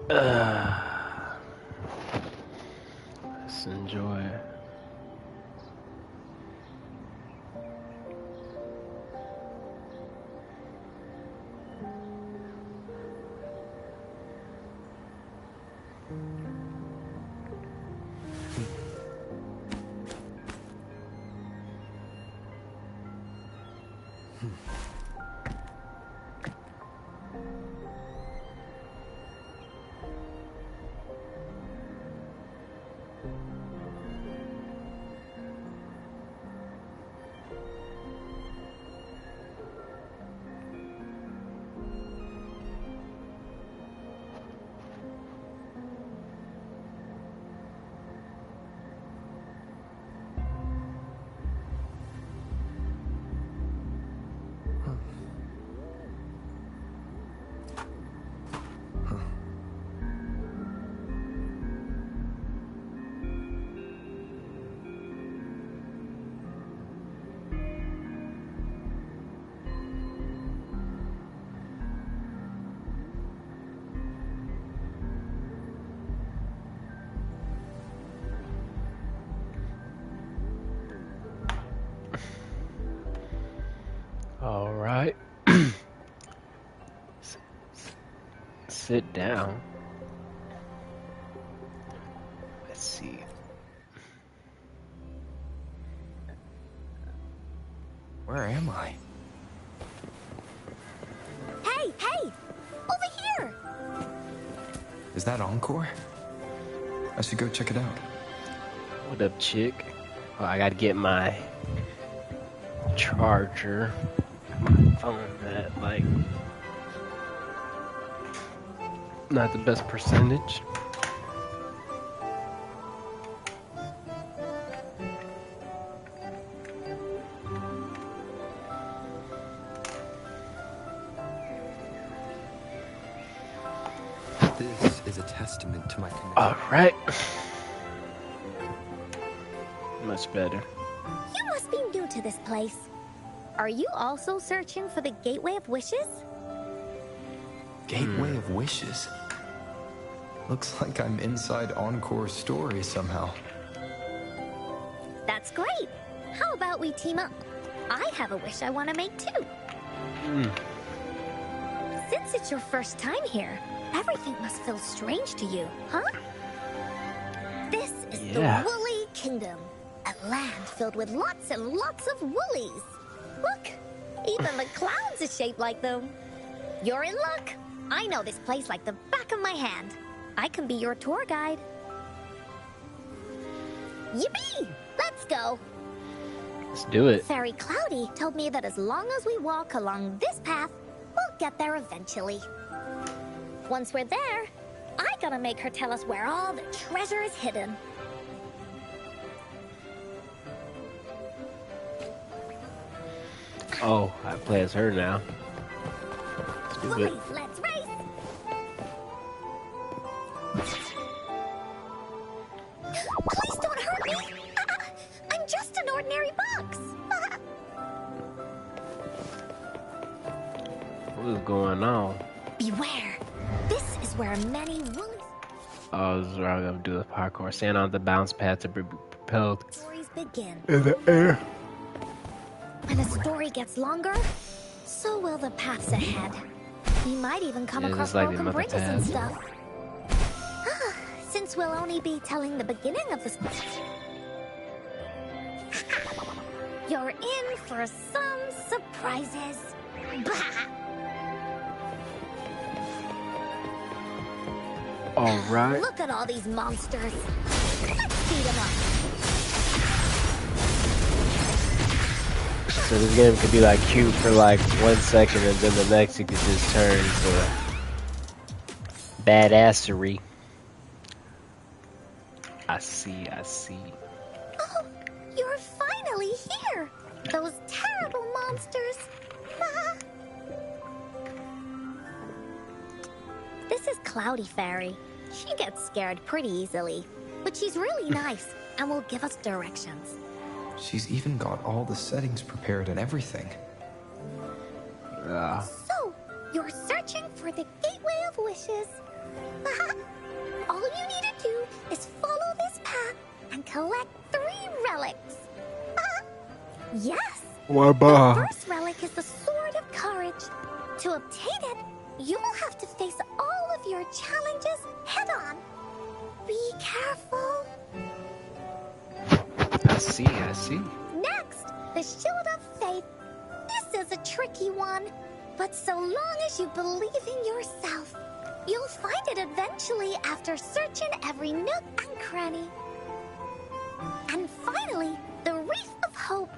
Let's enjoy it. All right. Sit down. Let's see. Where am I? Hey, hey! Over here! Is that Encore? I should go check it out. What up, chick? Oh, I gotta get my charger. My phone at like not the best percentage. This is a testament to my commitment. All right. Much better. You must be new to this place. Are you also searching for the Gateway of Wishes? Gateway of Wishes. Looks like I'm inside Encore's story somehow. That's great. How about we team up? I have a wish I want to make too. Since it's your first time here, everything must feel strange to you, huh? This is Yeah. the Woolly Kingdom, a land filled with lots and lots of woolies. Look, even the clouds are shaped like them. You're in luck. I know this place like the back of my hand. I can be your tour guide. Yippee! Let's go. Let's do it. Fairy Cloudy told me that as long as we walk along this path, we'll get there eventually. Once we're there, I gotta make her tell us where all the treasure is hidden. Oh, I play as her now. Let's do it. Woolies, let's race! Please don't hurt me! I'm just an ordinary box! What is going on? Beware! This is where many woolies Oh, this is where I'm gonna do the parkour. Stand on the bounce pad to be propelled stories begin. in the air. When the story gets longer, so will the paths ahead. We might even come Yeah, across just like the broken mother bridges and paths. stuff. Since we'll only be telling the beginning of the you're in for some surprises. Bah! All right. Look at all these monsters. Let's beat them up. So this game could be like cute for like 1 second, and then the next it could just turn to badassery. I see, I see. Oh, you're finally here. Those terrible monsters. Bah! This is Cloudy Fairy. She gets scared pretty easily, but she's really nice and will give us directions. She's even got all the settings prepared and everything. So, you're searching for the Gateway of Wishes. All you need to do is follow this path and collect 3 relics. Yes! The first relic is the Sword of Courage. To obtain it, you will have to face all of your challenges head-on. Be careful. I see. Next, the Shield of Faith. This is a tricky one, but so long as you believe in yourself, you'll find it eventually after searching every nook and cranny. And finally, the Wreath of Hope,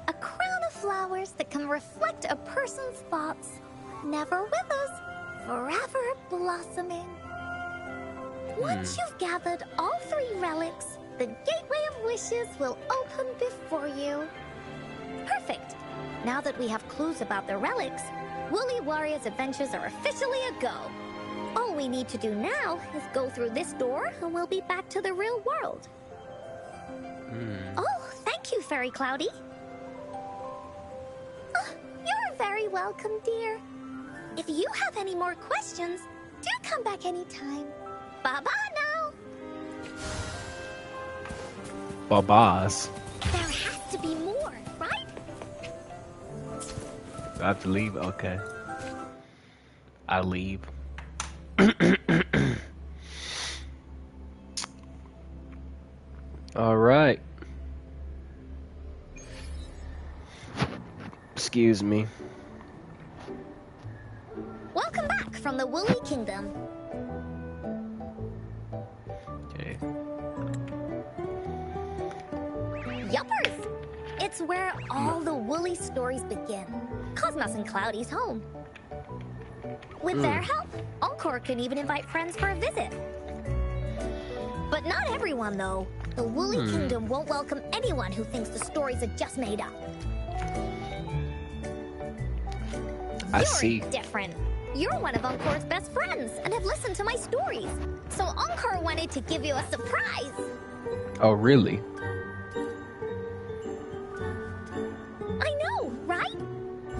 a crown of flowers that can reflect a person's thoughts, never withers, forever blossoming. Once you've gathered all 3 relics, the Gateway of Wishes will open before you. Perfect! Now that we have clues about the relics, Woolly Warrior's adventures are officially a go. All we need to do now is go through this door and we'll be back to the real world. Oh, thank you, Fairy Cloudy. Oh, you're very welcome, dear. If you have any more questions, do come back anytime. Bye-bye now. Babas. There has to be more, right? I have to leave? Okay. I leave. Alright. Excuse me. Welcome back from the Woolly Kingdom. Okay. Yuppers! It's where all the Woolly stories begin. Cosmos and Cloudy's home. With their help, Encore can even invite friends for a visit. But not everyone, though. The Woolly Kingdom won't welcome anyone who thinks the stories are just made up. You're different. You're one of Encore's best friends and have listened to my stories. So Encore wanted to give you a surprise. Oh, really? I know, right?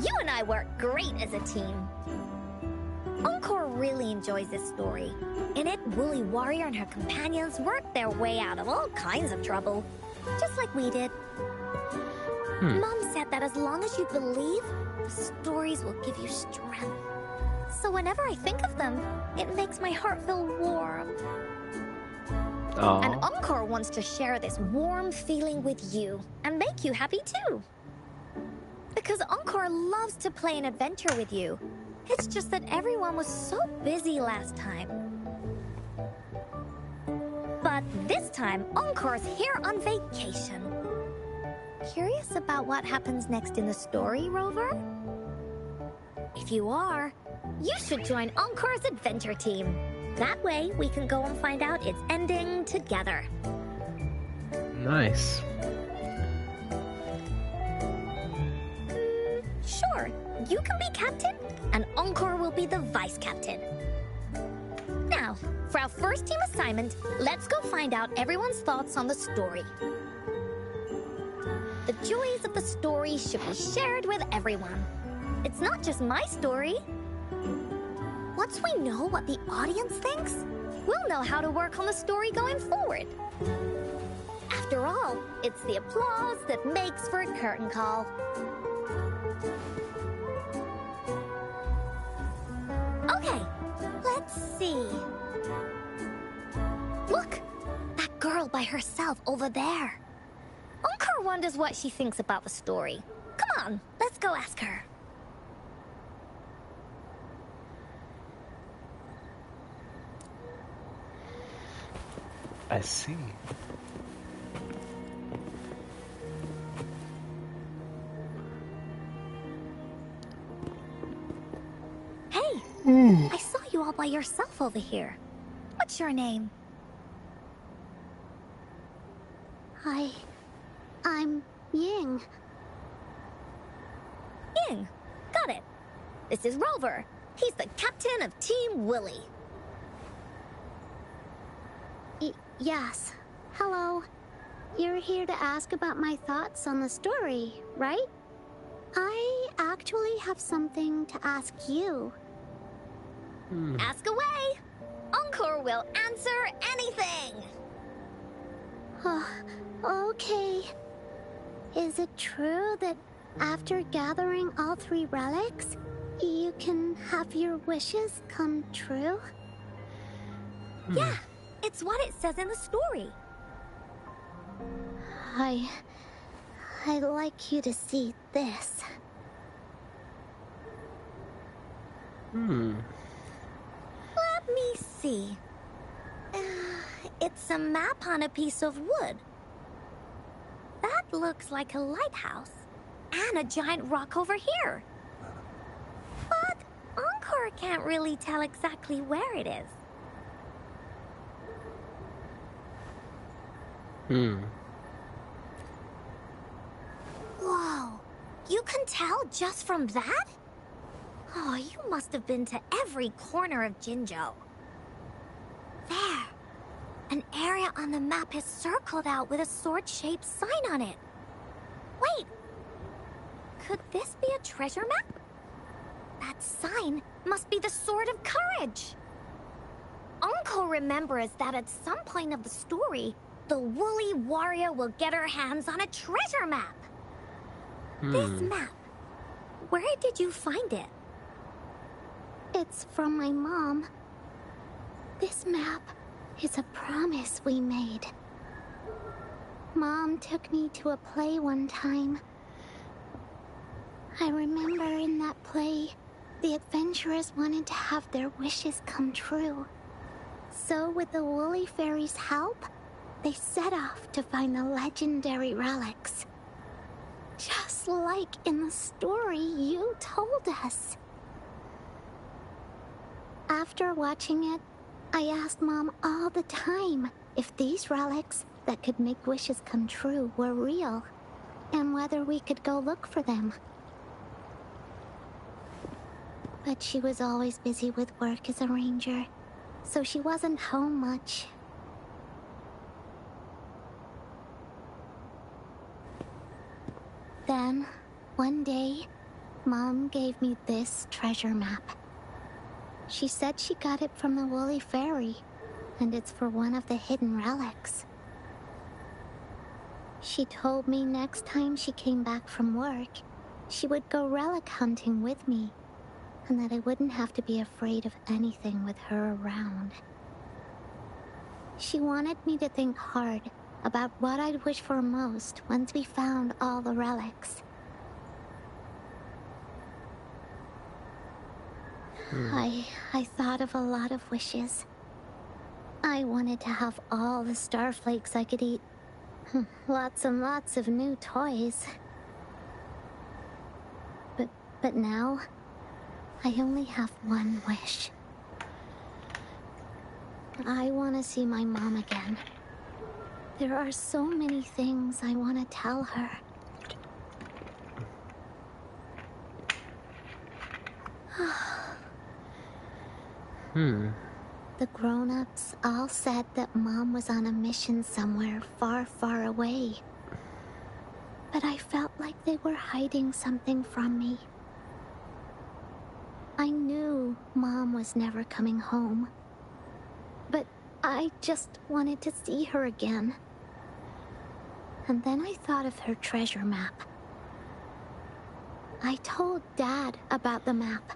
You and I work great as a team. Encore really enjoys this story. In it, Woolly Warrior and her companions work their way out of all kinds of trouble, just like we did. Mom said that as long as you believe, the stories will give you strength. So whenever I think of them, it makes my heart feel warm. Aww. And Encore wants to share this warm feeling with you and make you happy too. Because Encore loves to play an adventure with you. It's just that everyone was so busy last time. But this time, Encore's here on vacation. Curious about what happens next in the story, Rover? If you are, you should join Encore's adventure team. That way, we can go and find out its ending together. Nice. Sure, you can be captain, and Encore will be the vice captain. Now, for our first team assignment, let's go find out everyone's thoughts on the story. The joys of the story should be shared with everyone. It's not just my story. Once we know what the audience thinks, we'll know how to work on the story going forward. After all, it's the applause that makes for a curtain call. Okay, let's see. Look, that girl by herself over there. Encore wonders what she thinks about the story. Come on, let's go ask her. I see. Hey, I saw you all by yourself over here. What's your name? I'm Ying. Ying. Got it. This is Rover. He's the captain of Team Willy. Yes. Hello. You're here to ask about my thoughts on the story, right? I actually have something to ask you. Ask away. will answer anything! Oh, okay. Is it true that after gathering all 3 relics, you can have your wishes come true? Yeah, it's what it says in the story. I'd like you to see this. Let me see. It's a map on a piece of wood. That looks like a lighthouse. And a giant rock over here. But Encore can't really tell exactly where it is. Whoa. You can tell just from that? Oh, you must have been to every corner of Jinzhou. There. An area on the map is circled out with a sword-shaped sign on it. Wait. Could this be a treasure map? That sign must be the Sword of Courage. Uncle remembers that at some point of the story, the woolly warrior will get her hands on a treasure map. This map, where did you find it? It's from my mom. This map is a promise we made. Mom took me to a play one time. I remember in that play, the adventurers wanted to have their wishes come true. So with the Woolly Fairy's help, they set off to find the legendary relics. Just like in the story you told us. After watching it, I asked Mom all the time if these relics that could make wishes come true were real, and whether we could go look for them. But she was always busy with work as a ranger, so she wasn't home much. Then, one day, Mom gave me this treasure map. She said she got it from the Woolly Fairy, and it's for one of the hidden relics. She told me next time she came back from work, she would go relic hunting with me, and that I wouldn't have to be afraid of anything with her around. She wanted me to think hard about what I'd wish for most once we found all the relics. I thought of a lot of wishes. I wanted to have all the starflakes I could eat. Lots and lots of new toys. But now, I only have one wish. I want to see my mom again. There are so many things I want to tell her. The grown-ups all said that Mom was on a mission somewhere far, far away. But I felt like they were hiding something from me. I knew Mom was never coming home. But I just wanted to see her again. And then I thought of her treasure map. I told Dad about the map.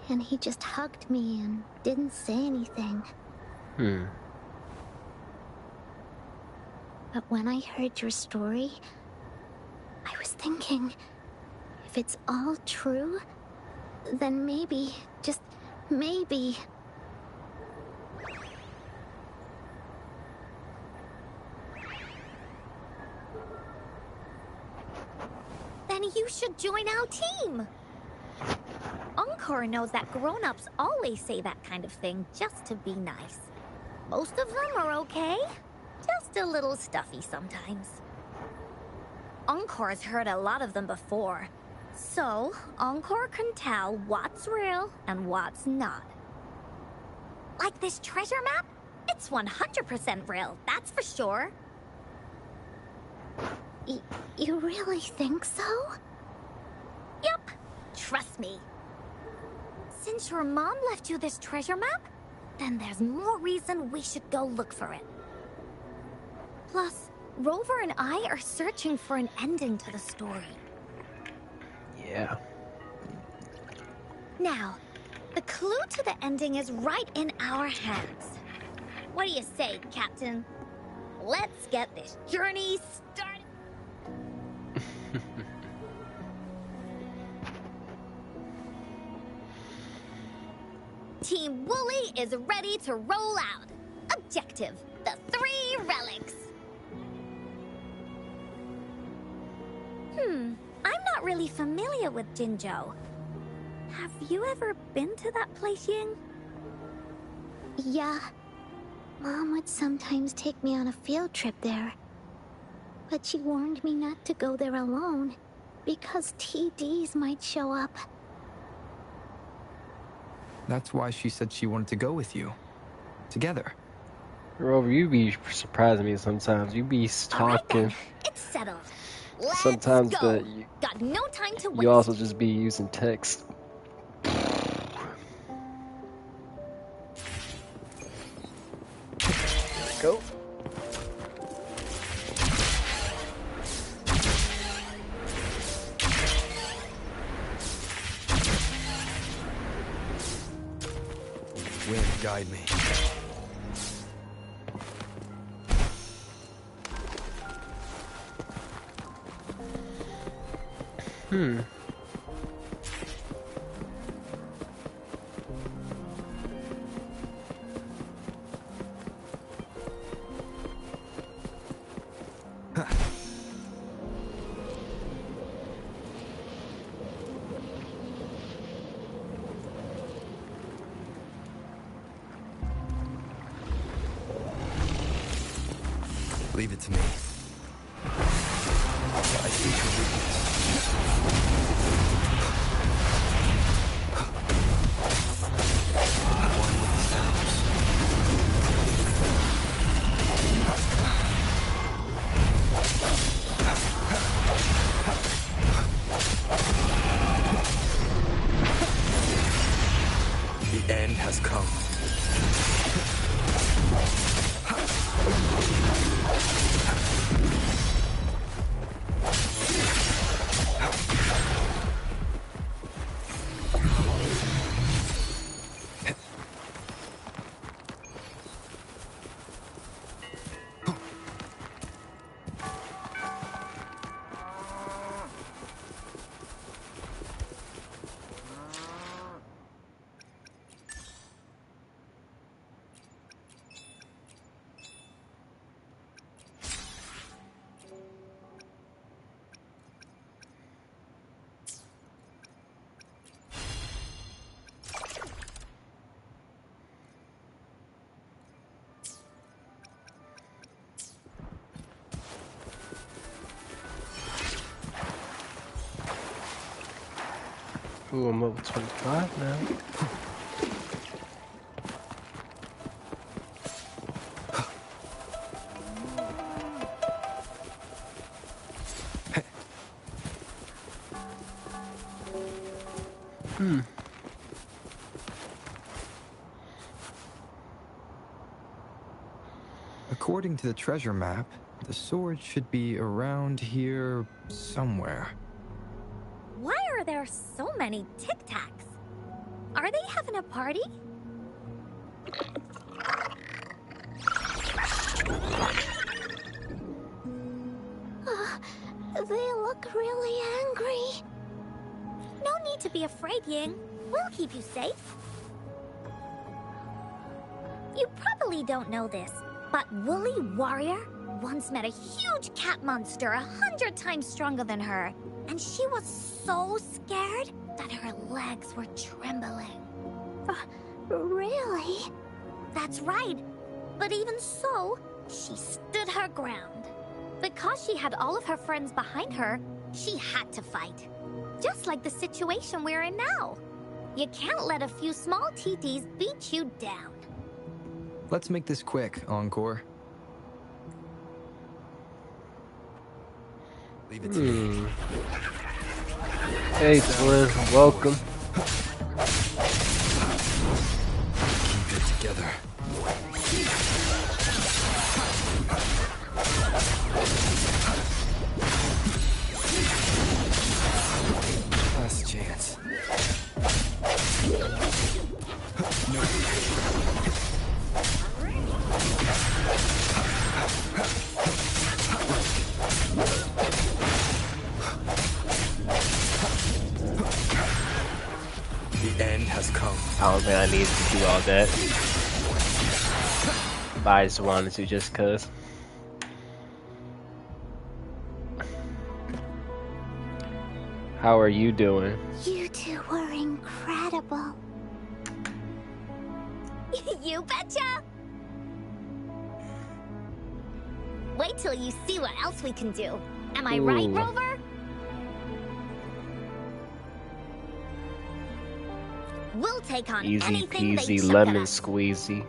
And he just hugged me and didn't say anything. But when I heard your story, I was thinking, if it's all true, then maybe, just maybe... Then you should join our team! Encore knows that grown-ups always say that kind of thing just to be nice. Most of them are okay, just a little stuffy sometimes. Encore's heard a lot of them before, so Encore can tell what's real and what's not. Like this treasure map? It's 100% real, that's for sure. You really think so? Yup, trust me. Since your mom left you this treasure map, then there's more reason we should go look for it. Plus, Rover and I are searching for an ending to the story. Yeah. Now, the clue to the ending is right in our hands. What do you say, Captain? Let's get this journey started. Team Wooly is ready to roll out. Objective, the 3 relics. I'm not really familiar with Jinzhou. Have you ever been to that place, Ying? Yeah. Mom would sometimes take me on a field trip there. But she warned me not to go there alone, because TDs might show up. That's why she said she wanted to go with you. Together. Rover, you be surprising me sometimes. You be All right, talking. then. It's settled. Let's Sometimes go. the- Got no time to waste. You also just be using text. Go. Wind, guide me. Leave it to me. I see your weakness. One with the sounds. The end has come. Ooh, I'm level 25 now. According to the treasure map, the sword should be around here somewhere. Why are there so many Tic Tacs? Are they having a party? They look really angry. No need to be afraid, Ying. We'll keep you safe. You probably don't know this, but Woolly Warrior once met a huge cat monster 100 times stronger than her, and she was so scared that her legs were trembling. Really? That's right. But even so, she stood her ground. Because she had all of her friends behind her, she had to fight. Just like the situation we're in now. You can't let a few small TTs beat you down. Let's make this quick, Encore. Leave it to me. Hey, twin, welcome. Keep it together. together. Last chance. The end has come. I don't think I need to do all that. But I just wanted to just cause. How are you doing? You two were incredible. You betcha! Wait till you see what else we can do. Am I right, Ooh. Rover? We'll take on Easy anything they peasy chuck at lemon us. squeezy.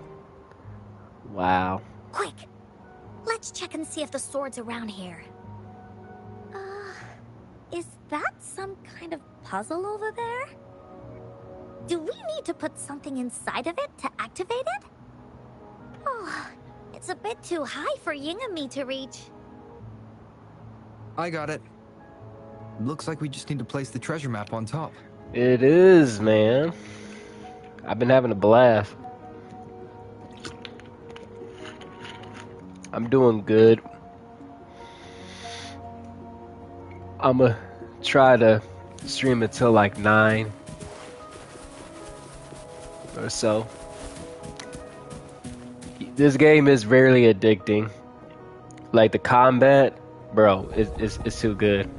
Wow. Quick, let's check and see if the sword's around here. Is that some kind of puzzle over there? Do we need to put something inside of it to activate it? Oh, it's a bit too high for Ying and me to reach. I got it. Looks like we just need to place the treasure map on top. It is, man. I've been having a blast. I'm doing good. I'ma try to stream until like 9 or so. This game is very addicting. Like the combat, bro, it's too good.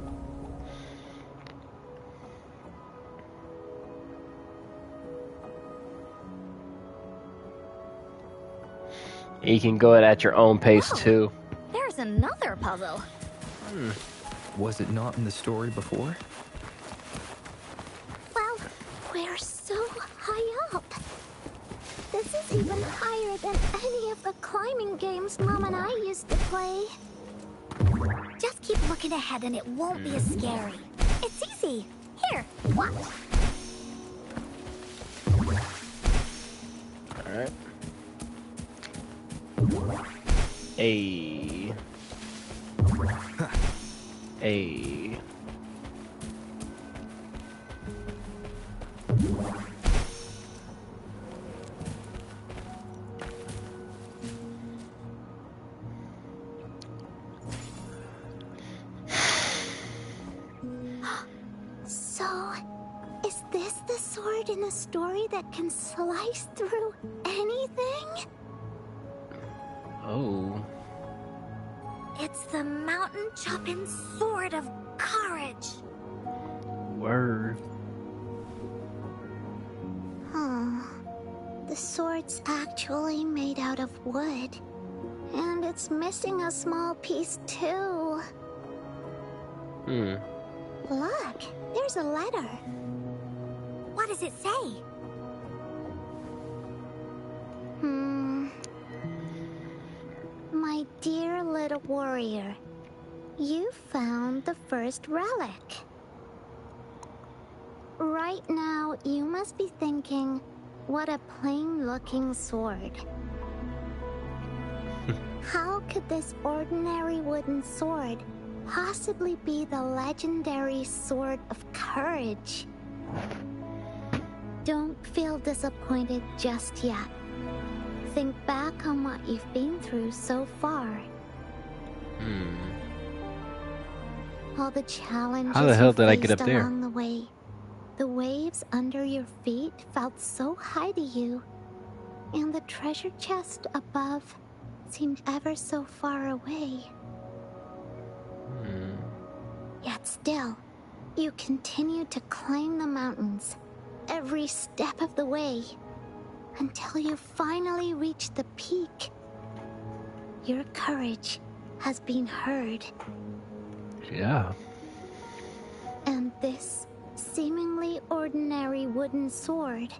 You can go at your own pace Whoa. too. There's another puzzle. Was it not in the story before? Well, we're so high up. This is even higher than any of the climbing games Mom and I used to play. Just keep looking ahead and it won't be as scary. It's easy. Here, watch. Alright. Hey. Hey. So, is this the sword in a story that can slice through anything? Oh. It's the mountain chopping sword of courage. Word. Huh. The sword's actually made out of wood. And it's missing a small piece too. Hmm. Look, there's a letter. What does it say? My dear little warrior, you found the first relic. Right now, you must be thinking, what a plain-looking sword. How could this ordinary wooden sword possibly be the legendary sword of courage? Don't feel disappointed just yet. Think back on what you've been through so far. All the challenges How the hell you did I get faced up there? along the way. The waves under your feet felt so high to you, and the treasure chest above seemed ever so far away. Yet still, you continued to climb the mountains, every step of the way, until you finally reached the peak. Your courage has been heard. Yeah. And this seemingly ordinary wooden sword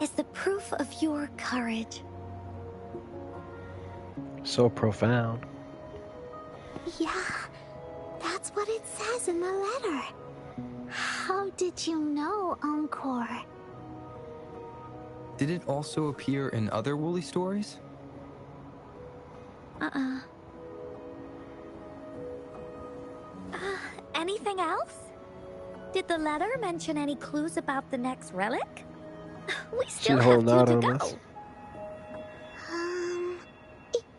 Is the proof of your courage. So profound. Yeah, that's what it says in the letter. How did you know, Encore? Did it also appear in other Wooly stories? Uh-uh. Anything else? Did the letter mention any clues about the next relic? We still She's have holding two out to on go. us.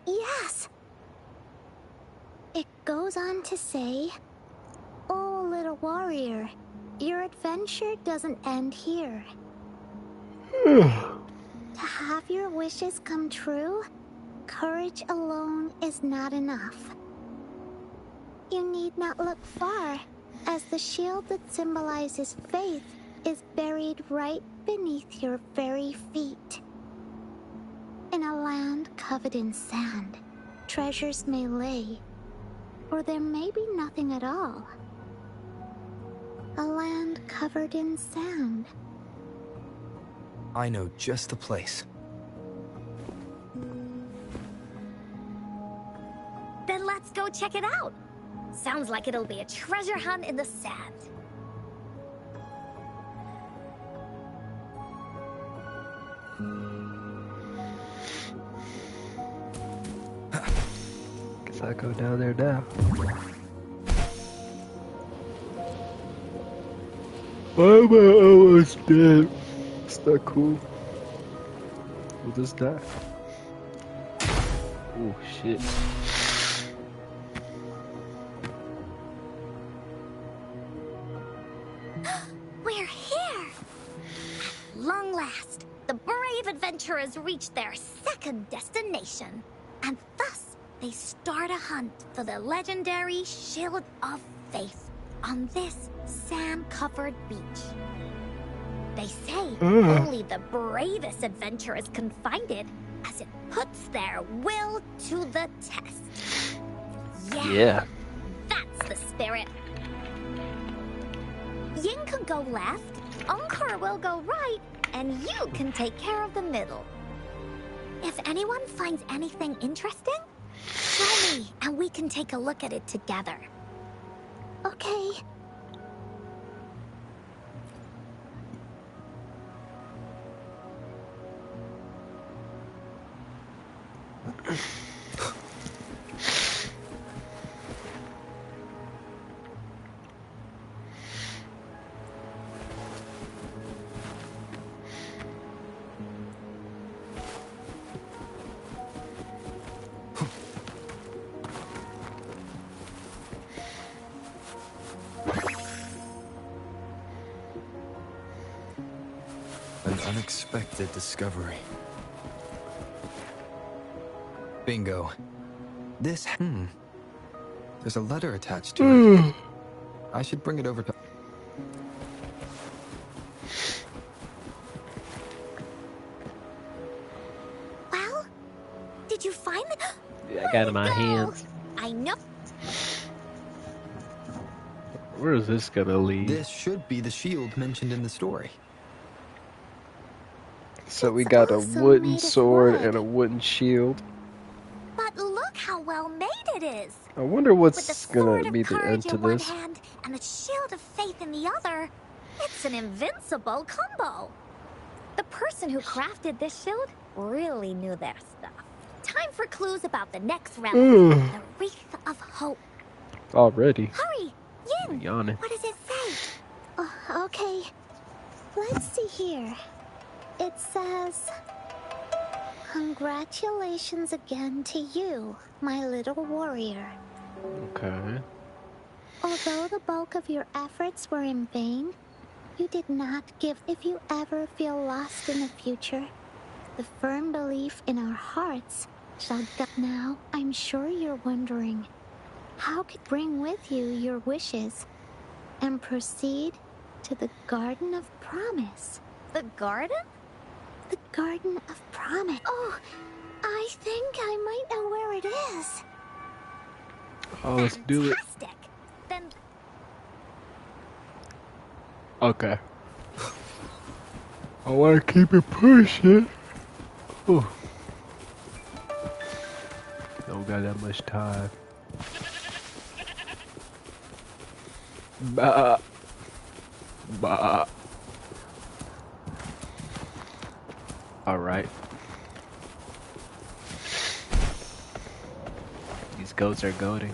Yes. It goes on to say, "Oh, little warrior, your adventure doesn't end here. To have your wishes come true, courage alone is not enough. You need not look far, as the shield that symbolizes faith is buried right beneath your very feet. In a land covered in sand, treasures may lay, or there may be nothing at all. A land covered in sand." I know just the place. Then let's go check it out. Sounds like it'll be a treasure hunt in the sand. Guess I go down there now. Why am I almost dead? It's not cool. We'll just die. Oh shit. We're here! At long last, the brave adventurers reach their second destination. And thus, they start a hunt for the legendary Shield of Faith on this sand-covered beach. They say only the bravest adventurers can find it, as it puts their will to the test. Yeah. That's the spirit. Yin can go left, Encore will go right, and you can take care of the middle. If anyone finds anything interesting, show me, and we can take a look at it together. Okay. An unexpected discovery. Bingo. This, There's a letter attached to it. I should bring it over to... Well, did you find the... Yeah, I got it in my Go! hands. I know. Where is this gonna lead? This should be the shield mentioned in the story. So we It's got a also wooden made of sword wood. and a wooden shield. But look how well made it is. I wonder With the what's sword gonna be of the courage end to in one this. hand and the shield of faith in the other, it's an invincible combo. The person who crafted this shield really knew their stuff. Time for clues about the next relic, the Wreath of Hope. Already. Hurry, Yin! Yawning. What does it say? Oh, okay. Let's see here. It says, "Congratulations again to you, my little warrior. Okay. Although the bulk of your efforts were in vain, you did not give. If you ever feel lost in the future, the firm belief in our hearts shall guide." Now, I'm sure you're wondering, how could you bring with you your wishes and proceed to the Garden of Promise? The garden? The Garden of Promise. Oh, I think I might know where it is. Oh, let's do it. Fantastic. Then Okay. I wanna keep it pushing. Ooh. Don't got that much time. Bah. Bah. Alright. These goats are goading.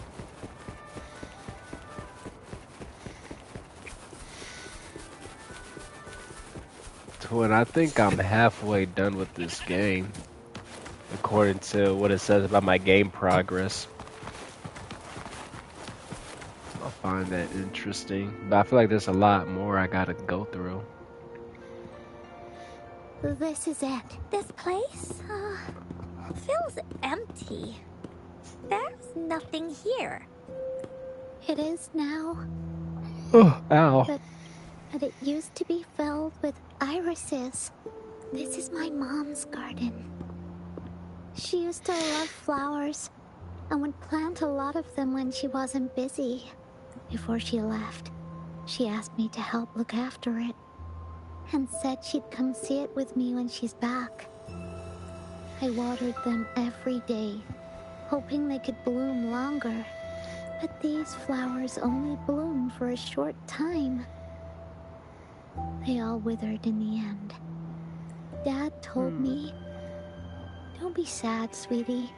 Twin, I think I'm halfway done with this game, according to what it says about my game progress. I find that interesting, but I feel like there's a lot more I gotta go through. This is it. This place feels empty. There's nothing here. It is now. Oh, ow. But it used to be filled with irises. This is my mom's garden. She used to love flowers and would plant a lot of them when she wasn't busy. Before she left, she asked me to help look after it and said she'd come see it with me when she's back. I watered them every day, hoping they could bloom longer. But these flowers only bloom for a short time. They all withered in the end. Dad told me, "Don't be sad, sweetie.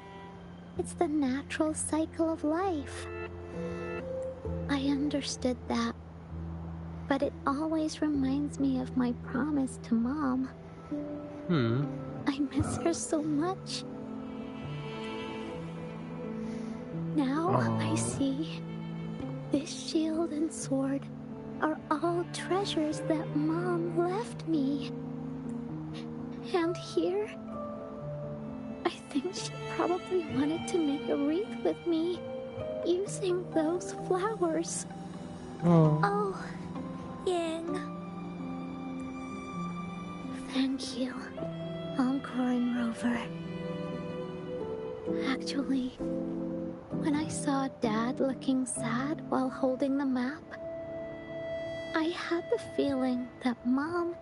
It's the natural cycle of life." I understood that, but it always reminds me of my promise to Mom. I miss her so much. Now I see this shield and sword are all treasures that Mom left me. And here, I think she probably wanted to make a wreath with me using those flowers. Oh, Ying. Thank you, Encore and Rover. Actually, when I saw Dad looking sad while holding the map, I had the feeling that Mom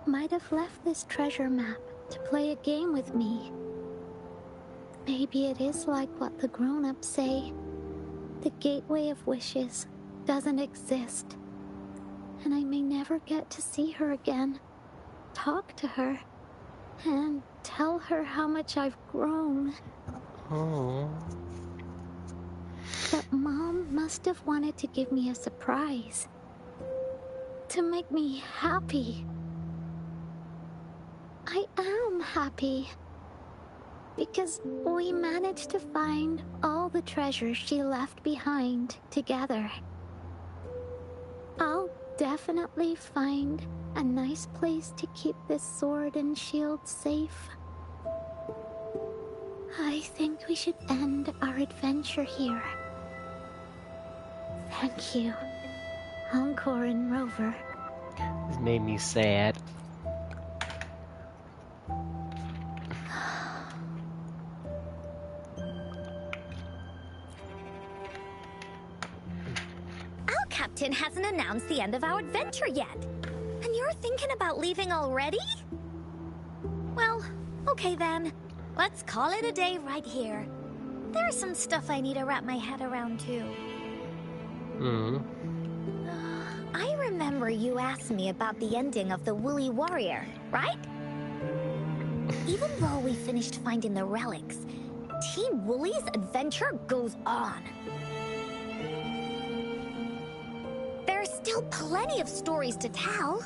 might have left this treasure map to play a game with me. Maybe it is like what the grown-ups say. The Gateway of Wishes doesn't exist. And I may never get to see her again, talk to her, and tell her how much I've grown. But Mom must have wanted to give me a surprise. To make me happy. I am happy. Because we managed to find all the treasures she left behind together. I'll definitely find a nice place to keep this sword and shield safe. I think we should end our adventure here. Thank you, Encore and Rover. This made me sad. Our captain hasn't announced the end of our adventure yet. And you're thinking about leaving already? Well, okay then. Let's call it a day right here. There's some stuff I need to wrap my head around too. I remember you asked me about the ending of the Woolly Warrior, right? Even though we finished finding the relics, Team Woolly's adventure goes on. There's still plenty of stories to tell.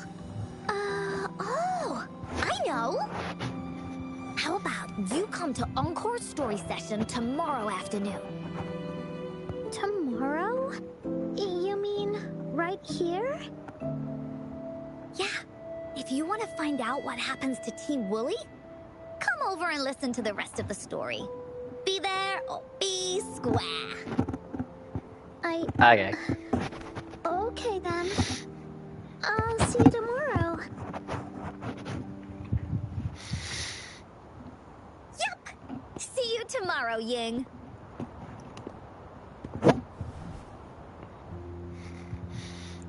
Oh, I know! How about you come to Encore's story session tomorrow afternoon? Tomorrow? You mean right here? Yeah, if you want to find out what happens to Team Woolly, come over and listen to the rest of the story. Be there or be square. Okay. Okay then. I'll see you tomorrow. Yup! See you tomorrow, Ying.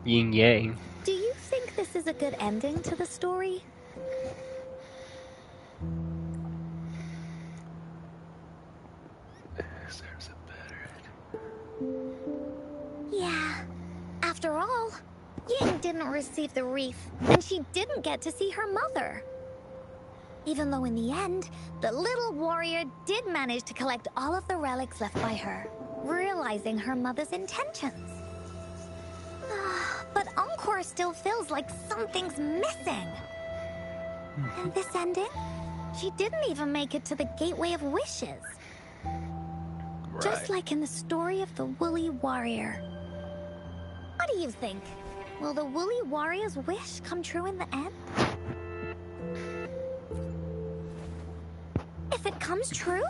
Yin yang. Do you think this is a good ending to the story? There's a better. Yeah. After all, Ying didn't receive the wreath, and she didn't get to see her mother. Even though in the end, the little warrior did manage to collect all of the relics left by her, realizing her mother's intentions. But Encore still feels like something's missing. And this ending, she didn't even make it to the Gateway of Wishes. Right. Just like in the story of the Woolly Warrior. What do you think? Will the Woolly Warrior's wish come true in the end? If it comes true,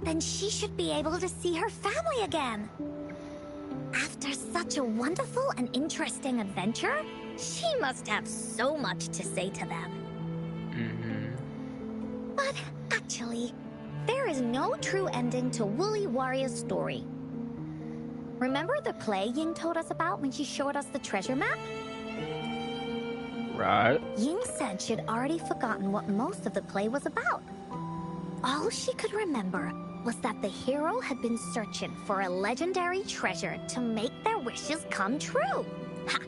then she should be able to see her family again. After such a wonderful and interesting adventure, she must have so much to say to them. But actually, there is no true ending to Woolly Warrior's story. Remember the play Ying told us about when she showed us the treasure map? Right. Ying said she'd already forgotten what most of the play was about. All she could remember was that the hero had been searching for a legendary treasure to make their wishes come true. Ha!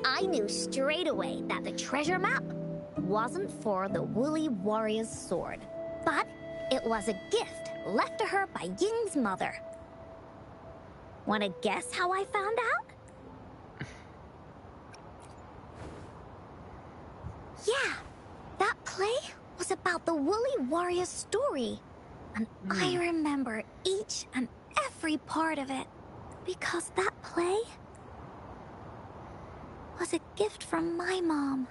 I knew straight away that the treasure map wasn't for the Woolly Warrior's sword, but it was a gift left to her by Ying's mother. Wanna guess how I found out? Yeah, that play was about the Woolly Warrior's story. And I remember each and every part of it. Because that play was a gift from my mom.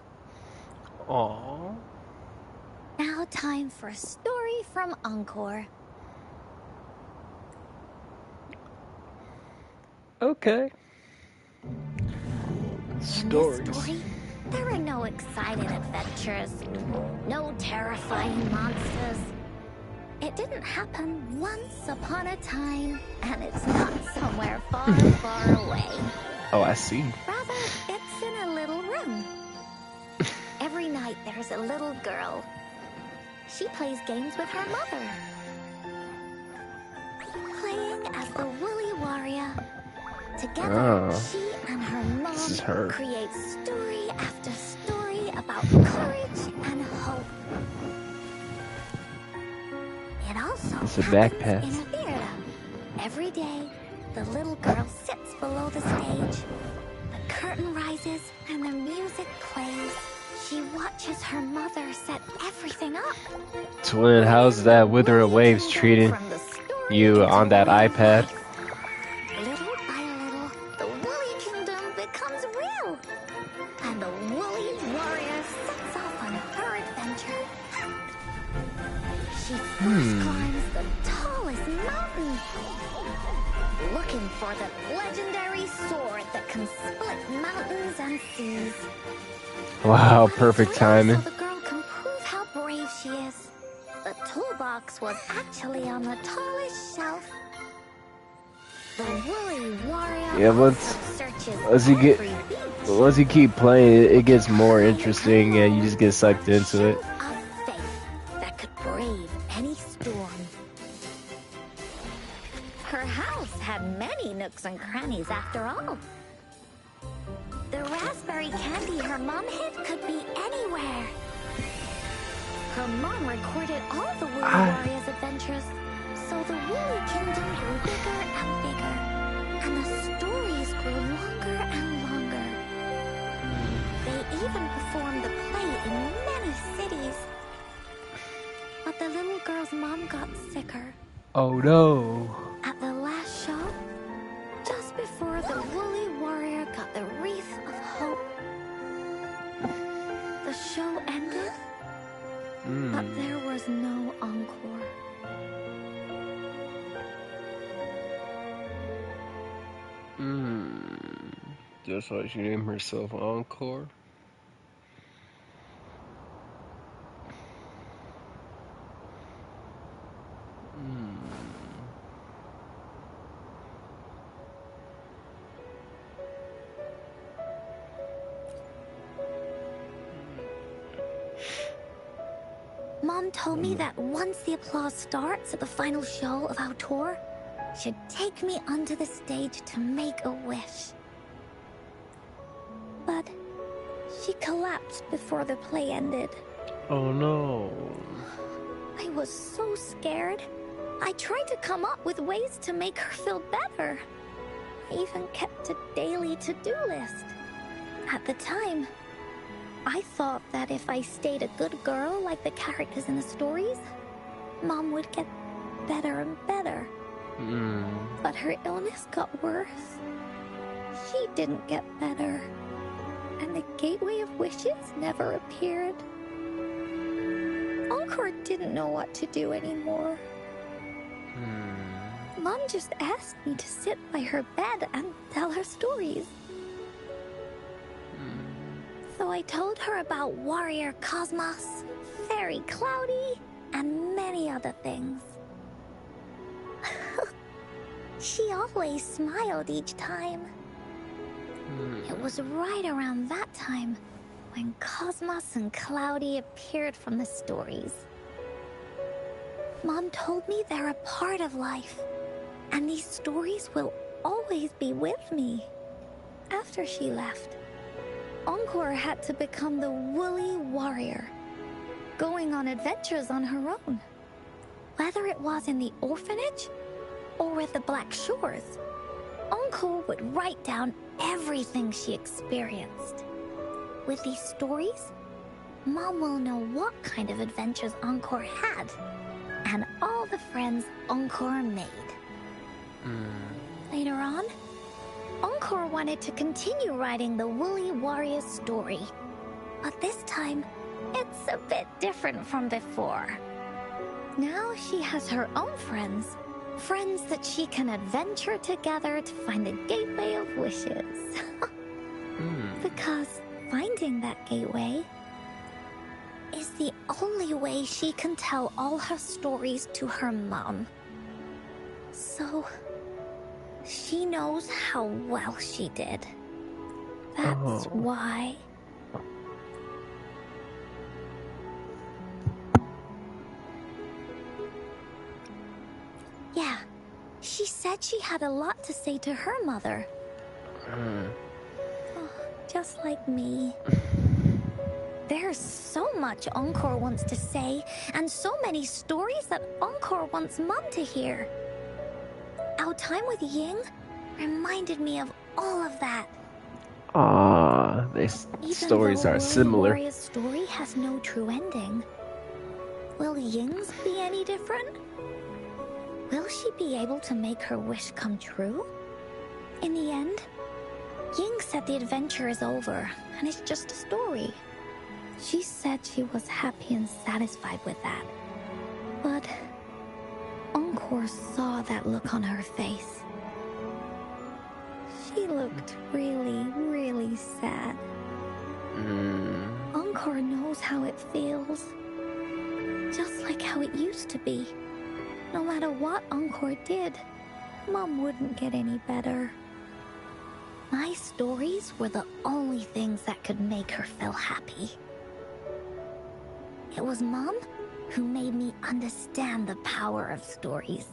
Aww. Now time for a story from Encore. Okay. In Stories. this story, there are no exciting adventures, no terrifying monsters. It didn't happen once upon a time, and it's not somewhere far, far away. Oh, I see. Rather, it's in a little room. Every night there's a little girl. She plays games with her mother. Playing as the Woolly Warrior. Together, Oh. she and her mom This is her. create story after story about courage and hope. It also It's a happens backpack. in a theater. Every day, the little girl sits below the stage. The curtain rises and the music plays. She watches her mother set everything up. Twin, how's that Wither of Waves treating From the story you into on that real iPad? life. Little by little, the Woolly Kingdom becomes real. And the Woolly Warrior sets off on her adventure. She first climbs the tallest mountain, looking for the legendary sword that can split mountains and seas. Wow, perfect timing. So the girl can prove how brave she is. The toolbox was actually on the tallest shelf. The Woolly Warrior Yeah, also searches once you get- every beach. Once you keep playing, it gets more interesting and you just get sucked into it. Of faith that could brave any storm. Her house had many nooks and crannies after all. The raspberry candy her mom hid could be anywhere. Her mom recorded all the Woolly Warrior's adventures, so the Woolly Kingdom grew bigger and bigger, and the stories grew longer and longer. They even performed the play in many cities. But the little girl's mom got sicker. Oh no. At the last show, just before the Woolly Warrior got the wreath of hope, the show ended, but there was no encore. Just why she named herself Encore. Mom told me that once the applause starts at the final show of our tour, she'd take me onto the stage to make a wish. But she collapsed before the play ended. Oh no. I was so scared. I tried to come up with ways to make her feel better. I even kept a daily to-do list. At the time, I thought that if I stayed a good girl like the characters in the stories, Mom would get better and better. But her illness got worse. She didn't get better. And the Gateway of Wishes never appeared. Encore didn't know what to do anymore. Mom just asked me to sit by her bed and tell her stories. So I told her about Warrior Cosmos, Fairy Cloudy, and many other things. She always smiled each time. It was right around that time when Cosmos and Cloudy appeared from the stories. Mom told me they're a part of life, and these stories will always be with me. After she left, Encore had to become the Woolly Warrior, going on adventures on her own. Whether it was in the orphanage or with the Black Shores, Encore would write down everything she experienced. With these stories, Mom will know what kind of adventures Encore had, and all the friends Encore made. Later on, Encore wanted to continue writing the Woolly Warrior story. But this time, it's a bit different from before. Now she has her own friends. Friends that she can adventure together to find the Gateway of Wishes. Because finding that gateway is the only way she can tell all her stories to her mom. So, she knows how well she did. That's why. Yeah, she said she had a lot to say to her mother. Oh, just like me. There's so much Encore wants to say, and so many stories that Encore wants Mom to hear. Our time with Ying reminded me of all of that. These Even stories though are Woolly similar. Warrior's story has no true ending, will Ying's be any different? Will she be able to make her wish come true? In the end, Ying said the adventure is over, and it's just a story. She said she was happy and satisfied with that. But Encore saw that look on her face. She looked really, really sad. Encore knows how it feels. Just like how it used to be. No matter what Encore did, Mom wouldn't get any better. My stories were the only things that could make her feel happy. It was Mom who made me understand the power of stories.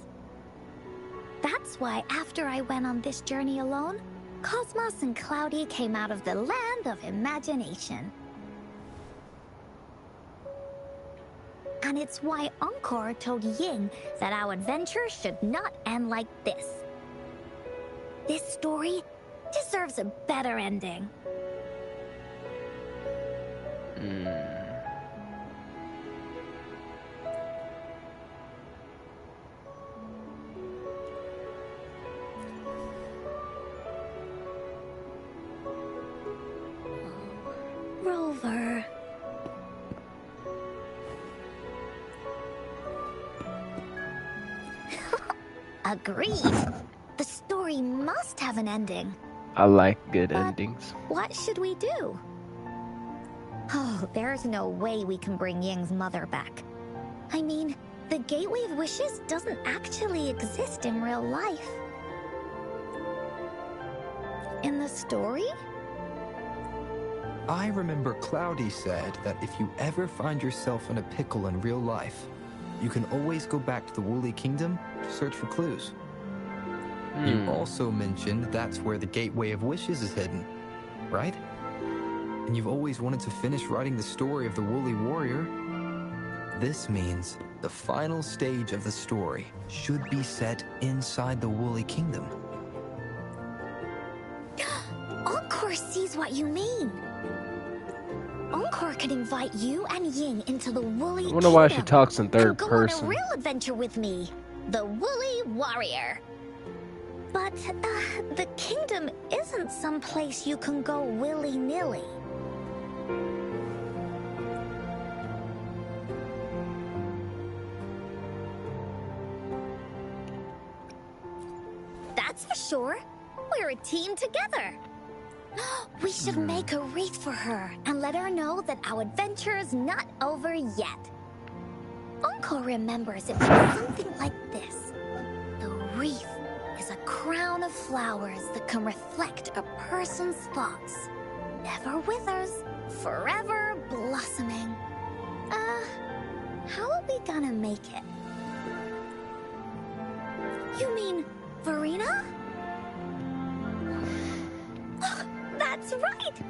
That's why after I went on this journey alone, Cosmos and Cloudy came out of the land of imagination. And it's why Encore told Ying that our adventure should not end like this. This story deserves a better ending. Rover. Agreed. The story must have an ending. I like good But endings. what should we do? Oh, there's no way we can bring Ying's mother back. I mean, the Gateway of Wishes doesn't actually exist in real life. In the story? I remember Cloudy said that if you ever find yourself in a pickle in real life, you can always go back to the Woolly Kingdom to search for clues. You also mentioned that's where the Gateway of Wishes is hidden, right? And you've always wanted to finish writing the story of the Woolly Warrior This means the final stage of the story should be set inside the Woolly Kingdom. Encore sees what you mean. Encore could invite you and Ying into the Woolly I wonder why she Kingdom talks in third and go person. on a real adventure with me, the Woolly Warrior. But the kingdom isn't some place you can go willy-nilly. That's for sure. We're a team together. We should make a wreath for her and let her know that our adventure is not over yet. Encore remembers it was something like this. The wreath is a crown of flowers that can reflect a person's thoughts. Never withers, forever blossoming. How are we gonna make it? You mean Verena? That's right!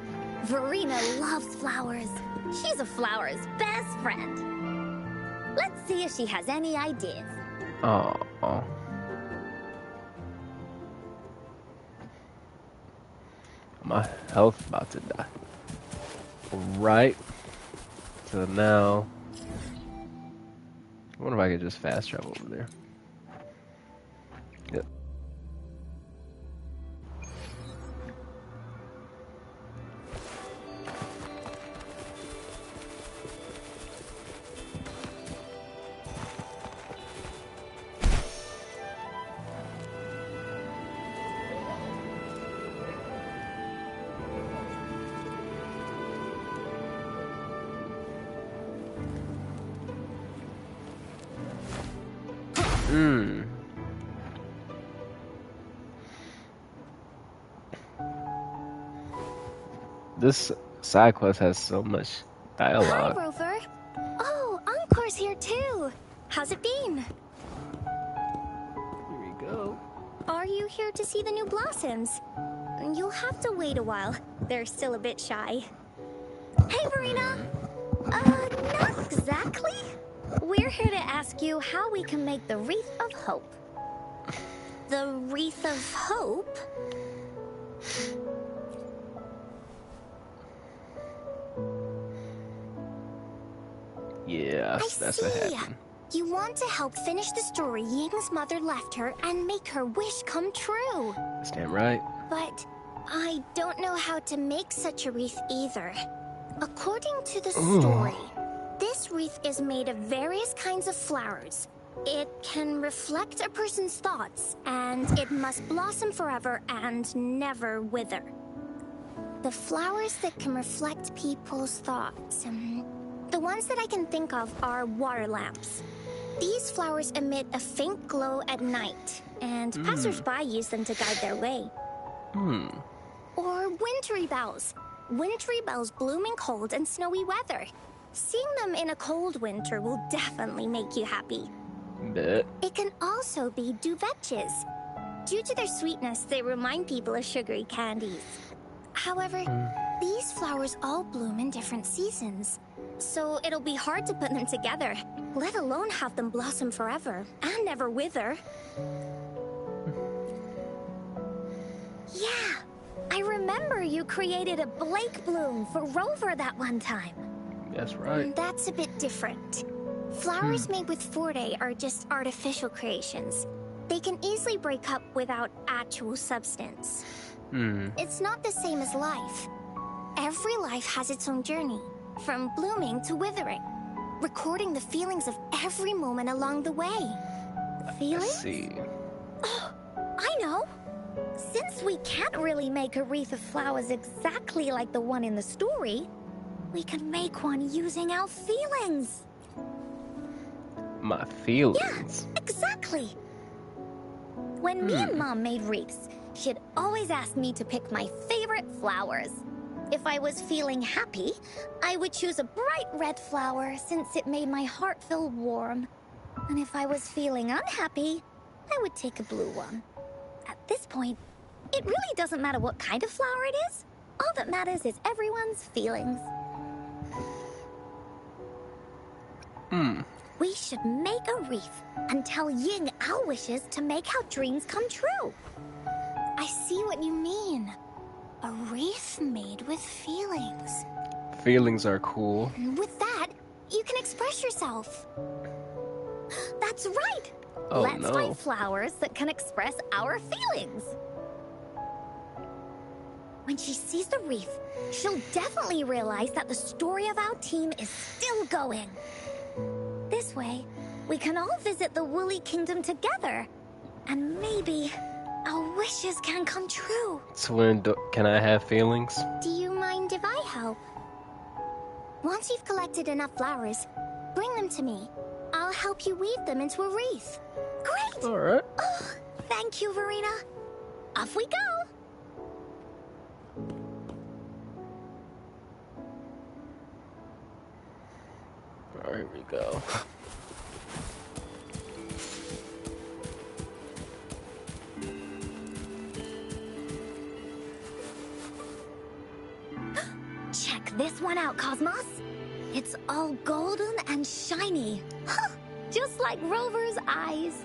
Verena loves flowers. She's a flower's best friend. Let's see if she has any ideas. Oh. My health about to die. Right. So now, I wonder if I could just fast travel over there. Yep. This side quest has so much dialogue. Hi, Rover. Oh, Encore's here too. How's it been? Here we go. Are you here to see the new blossoms? You'll have to wait a while. They're still a bit shy. Hey, Verena. Not exactly. We're here to ask you how we can make the Wreath of Hope. The Wreath of Hope? Yeah, that's what happened. You want to help finish the story Ying's mother left her and make her wish come true. That's damn right. But I don't know how to make such a wreath either. According to the story, this wreath is made of various kinds of flowers. It can reflect a person's thoughts, and it must blossom forever and never wither. The flowers that can reflect people's thoughts, the ones that I can think of are water lamps. These flowers emit a faint glow at night, and passers-by use them to guide their way. Or wintry bells. Wintry bells bloom in cold and snowy weather. Seeing them in a cold winter will definitely make you happy. Bet. It can also be duvetches. Due to their sweetness, they remind people of sugary candies. However, these flowers all bloom in different seasons. So it'll be hard to put them together, let alone have them blossom forever and never wither. Yeah, I remember you created a Blake bloom for Rover that one time. That's right. That's a bit different. Flowers made with Forte are just artificial creations. They can easily break up without actual substance. It's not the same as life. Every life has its own journey, from blooming to withering, recording the feelings of every moment along the way. Feelings? Let's see. Oh, I know. Since we can't really make a wreath of flowers exactly like the one in the story, we can make one using our feelings. My feelings. Yeah, exactly. When me and Mom made wreaths, she'd always ask me to pick my favorite flowers. If I was feeling happy, I would choose a bright red flower since it made my heart feel warm. And if I was feeling unhappy, I would take a blue one. At this point, it really doesn't matter what kind of flower it is. All that matters is everyone's feelings. We should make a wreath and tell Ying our wishes to make our dreams come true. I see what you mean. A wreath made with feelings. Feelings are cool. With that, you can express yourself. That's right. Oh, Let's no. find flowers that can express our feelings. When she sees the wreath, she'll definitely realize that the story of our team is still going. This way, we can all visit the Woolly Kingdom together. And maybe our wishes can come true. Twin, can I have feelings? Do you mind if I help? Once you've collected enough flowers, bring them to me. I'll help you weave them into a wreath. Great! Alright. Oh, thank you, Verena. Off we go. Alright, here we go. Check this one out, Cosmos. It's all golden and shiny. Huh, just like Rover's eyes.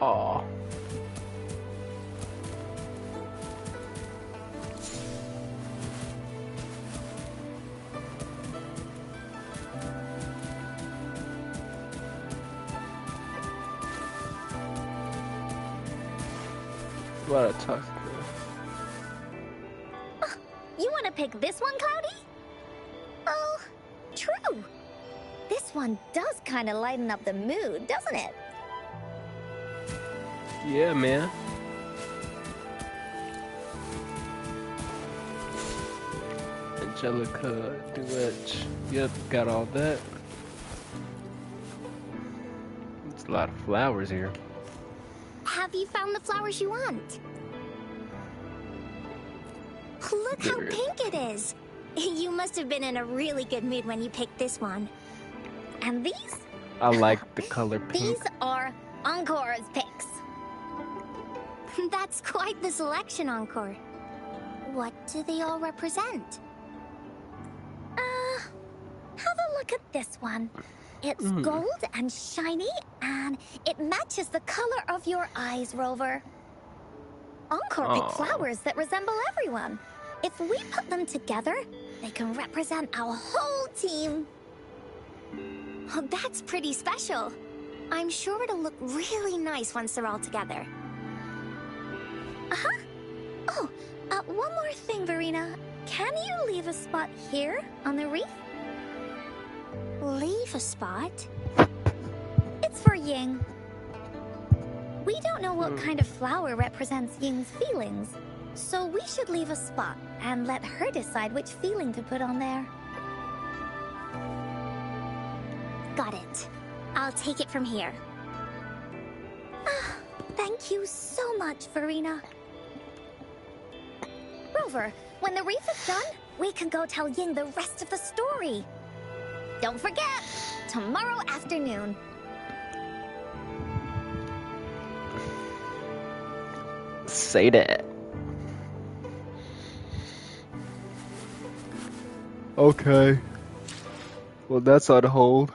Aw. What a tough. You want to pick this one, Cloudy? Oh, true. This one does kind of lighten up the mood, doesn't it? Yeah, man. Angelica, Duet. Yep, got all that. It's a lot of flowers here. Have you found the flowers you want? Look how There. pink it is. You must have been in a really good mood when you picked this one. And these? I like the color pink. These are Encore's picks. That's quite the selection, Encore. What do they all represent? Have a look at this one. It's gold and shiny, and it matches the color of your eyes, Rover. Encore picked Aw. flowers that resemble everyone. If we put them together, they can represent our whole team. Oh, that's pretty special. I'm sure it'll look really nice once they're all together. Oh, one more thing, Verena. Can you leave a spot here on the reef? Leave a spot? It's for Ying. We don't know what kind of flower represents Ying's feelings, so we should leave a spot and let her decide which feeling to put on there. Got it. I'll take it from here. Thank you so much, Verena. Rover, when the reef is done, we can go tell Ying the rest of the story. Don't forget, tomorrow afternoon. Say that. Okay. Well, that's on hold.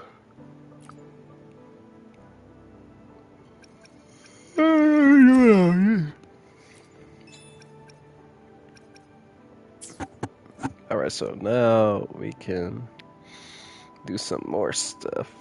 Alright, so now we can do some more stuff.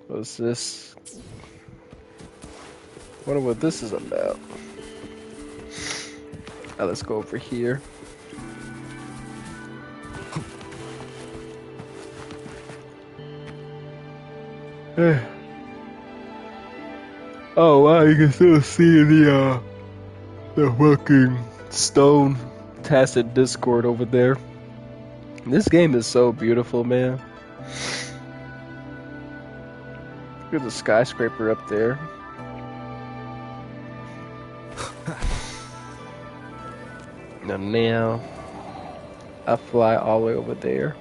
What's this? Wonder what this is about. Let's go over here. Oh wow, you can still see the fucking stone Tacit Discord over there. This game is so beautiful, man. Look at the skyscraper up there. And now, I fly all the way over there.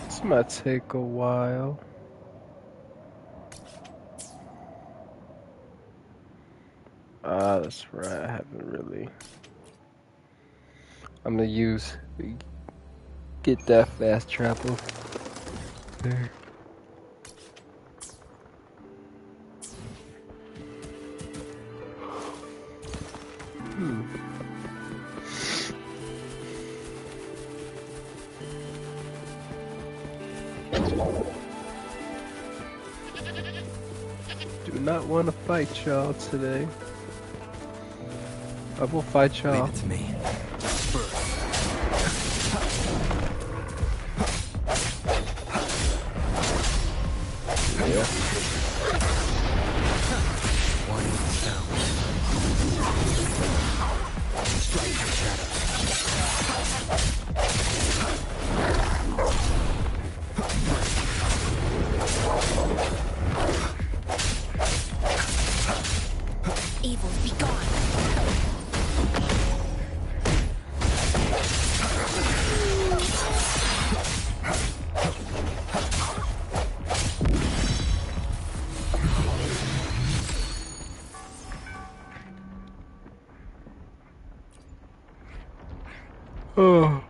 This might take a while. Ah, that's right. I haven't really. I'm gonna get that fast travel there. Do not want to fight y'all today. I will fight y'all. Leave it to me. Evils be gone. Oh.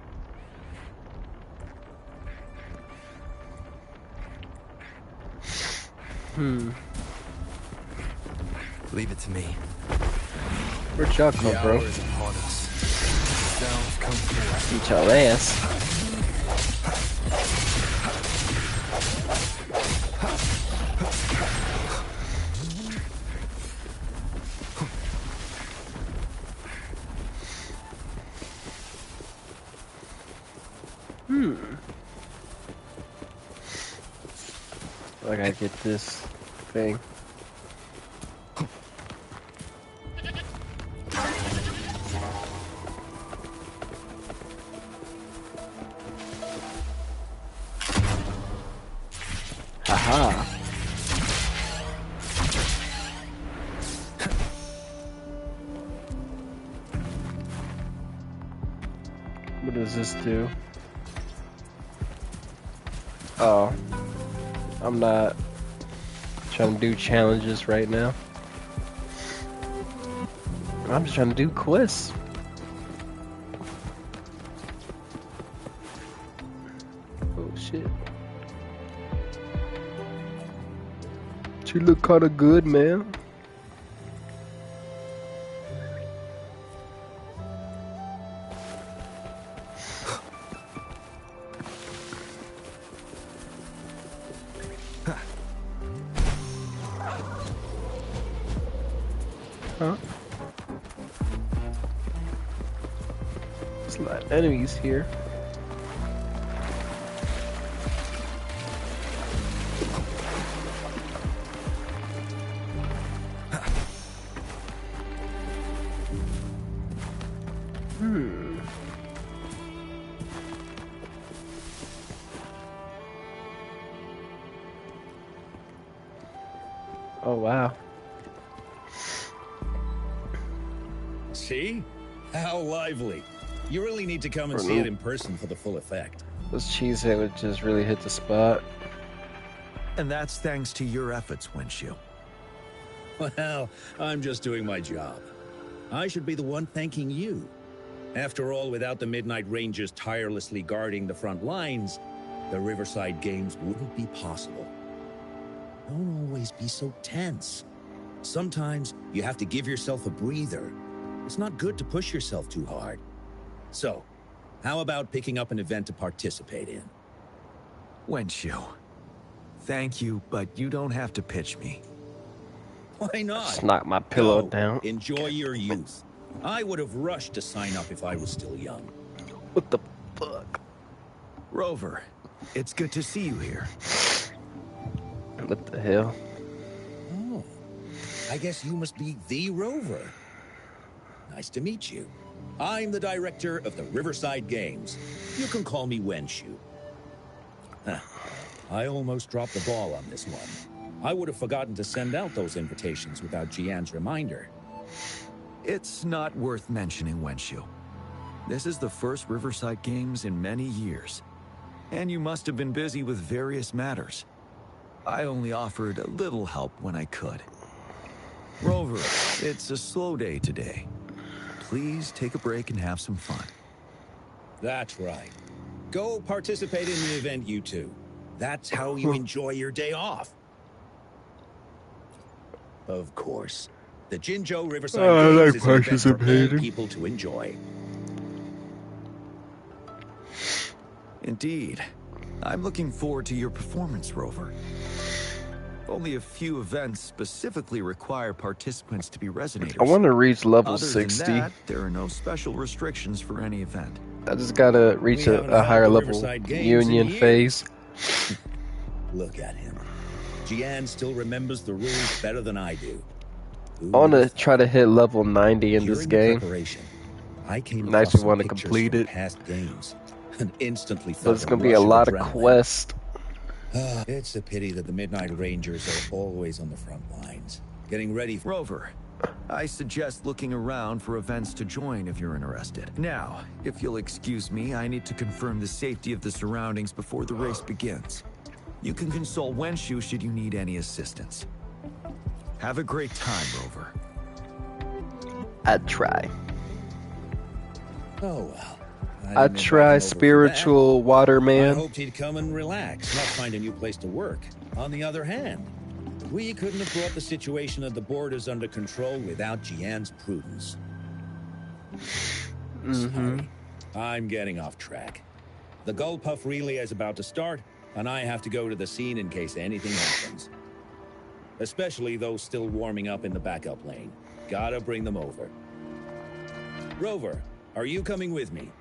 Leave it to me. Where'd y'all come from? Eat y'all ass. I gotta get this thing. Haha. What does this do? Oh. I'm not trying to do challenges right now. I'm just trying to do quests. Oh shit. You look kinda good, man. Huh? There's a lot of enemies here. Oh wow. See? How lively. You really need to come and see it in person for the full effect. Those cheese sandwiches really hit the spot. And that's thanks to your efforts, Windshield. Well, I'm just doing my job. I should be the one thanking you. After all, without the Midnight Rangers tirelessly guarding the front lines, the Riverside Games wouldn't be possible. Don't always be so tense. Sometimes you have to give yourself a breather. It's not good to push yourself too hard. So, how about picking up an event to participate in? Wenshu, thank you, but you don't have to pitch me. Why not? Just knock my pillow Go. down. Enjoy your youth. I would have rushed to sign up if I was still young. What the fuck? Rover, it's good to see you here. What the hell? Oh, I guess you must be the Rover. Nice to meet you. I'm the director of the Riverside Games. You can call me Wenshu. Huh. I almost dropped the ball on this one. I would have forgotten to send out those invitations without Jian's reminder. It's not worth mentioning, Wenshu. This is the first Riverside Games in many years, and you must have been busy with various matters. I only offered a little help when I could. Rover, it's a slow day today. Please take a break and have some fun. That's right. Go participate in the event, you two. That's how you enjoy your day off. Of course. The Jinzhou Riverside I Games like is an event for all participating. people to enjoy. Indeed. I'm looking forward to your performance, Rover. Only a few events specifically require participants to be resonators. I want to reach level Other 60. than that, there are no special restrictions for any event. I just gotta reach We haven't a had higher the level Riverside Games in union years. phase. Look at him. Jian still remembers the rules better than I do. Who I want to would've try to hit level 90 in this During the game. preparation, I came Nice across to some wanna pictures complete from it. past games and instantly But felt it's gonna be a rush of lot of adrenaline. quests. It's a pity that the Midnight Rangers are always on the front lines, getting ready for... Rover, I suggest looking around for events to join if you're interested. Now, if you'll excuse me, I need to confirm the safety of the surroundings before the race begins. You can consult Wenshu should you need any assistance. Have a great time, Rover. I'd try. Oh, well. I I'd didn't invite him try over for spiritual that. I waterman. hoped he'd come and relax, not find a new place to work. On the other hand, we couldn't have brought the situation at the borders under control without Jian's prudence. Sorry. I'm getting off track. The Gullpuff relay is about to start, and I have to go to the scene in case anything happens. Especially those still warming up in the backup lane. Gotta bring them over. Rover, are you coming with me?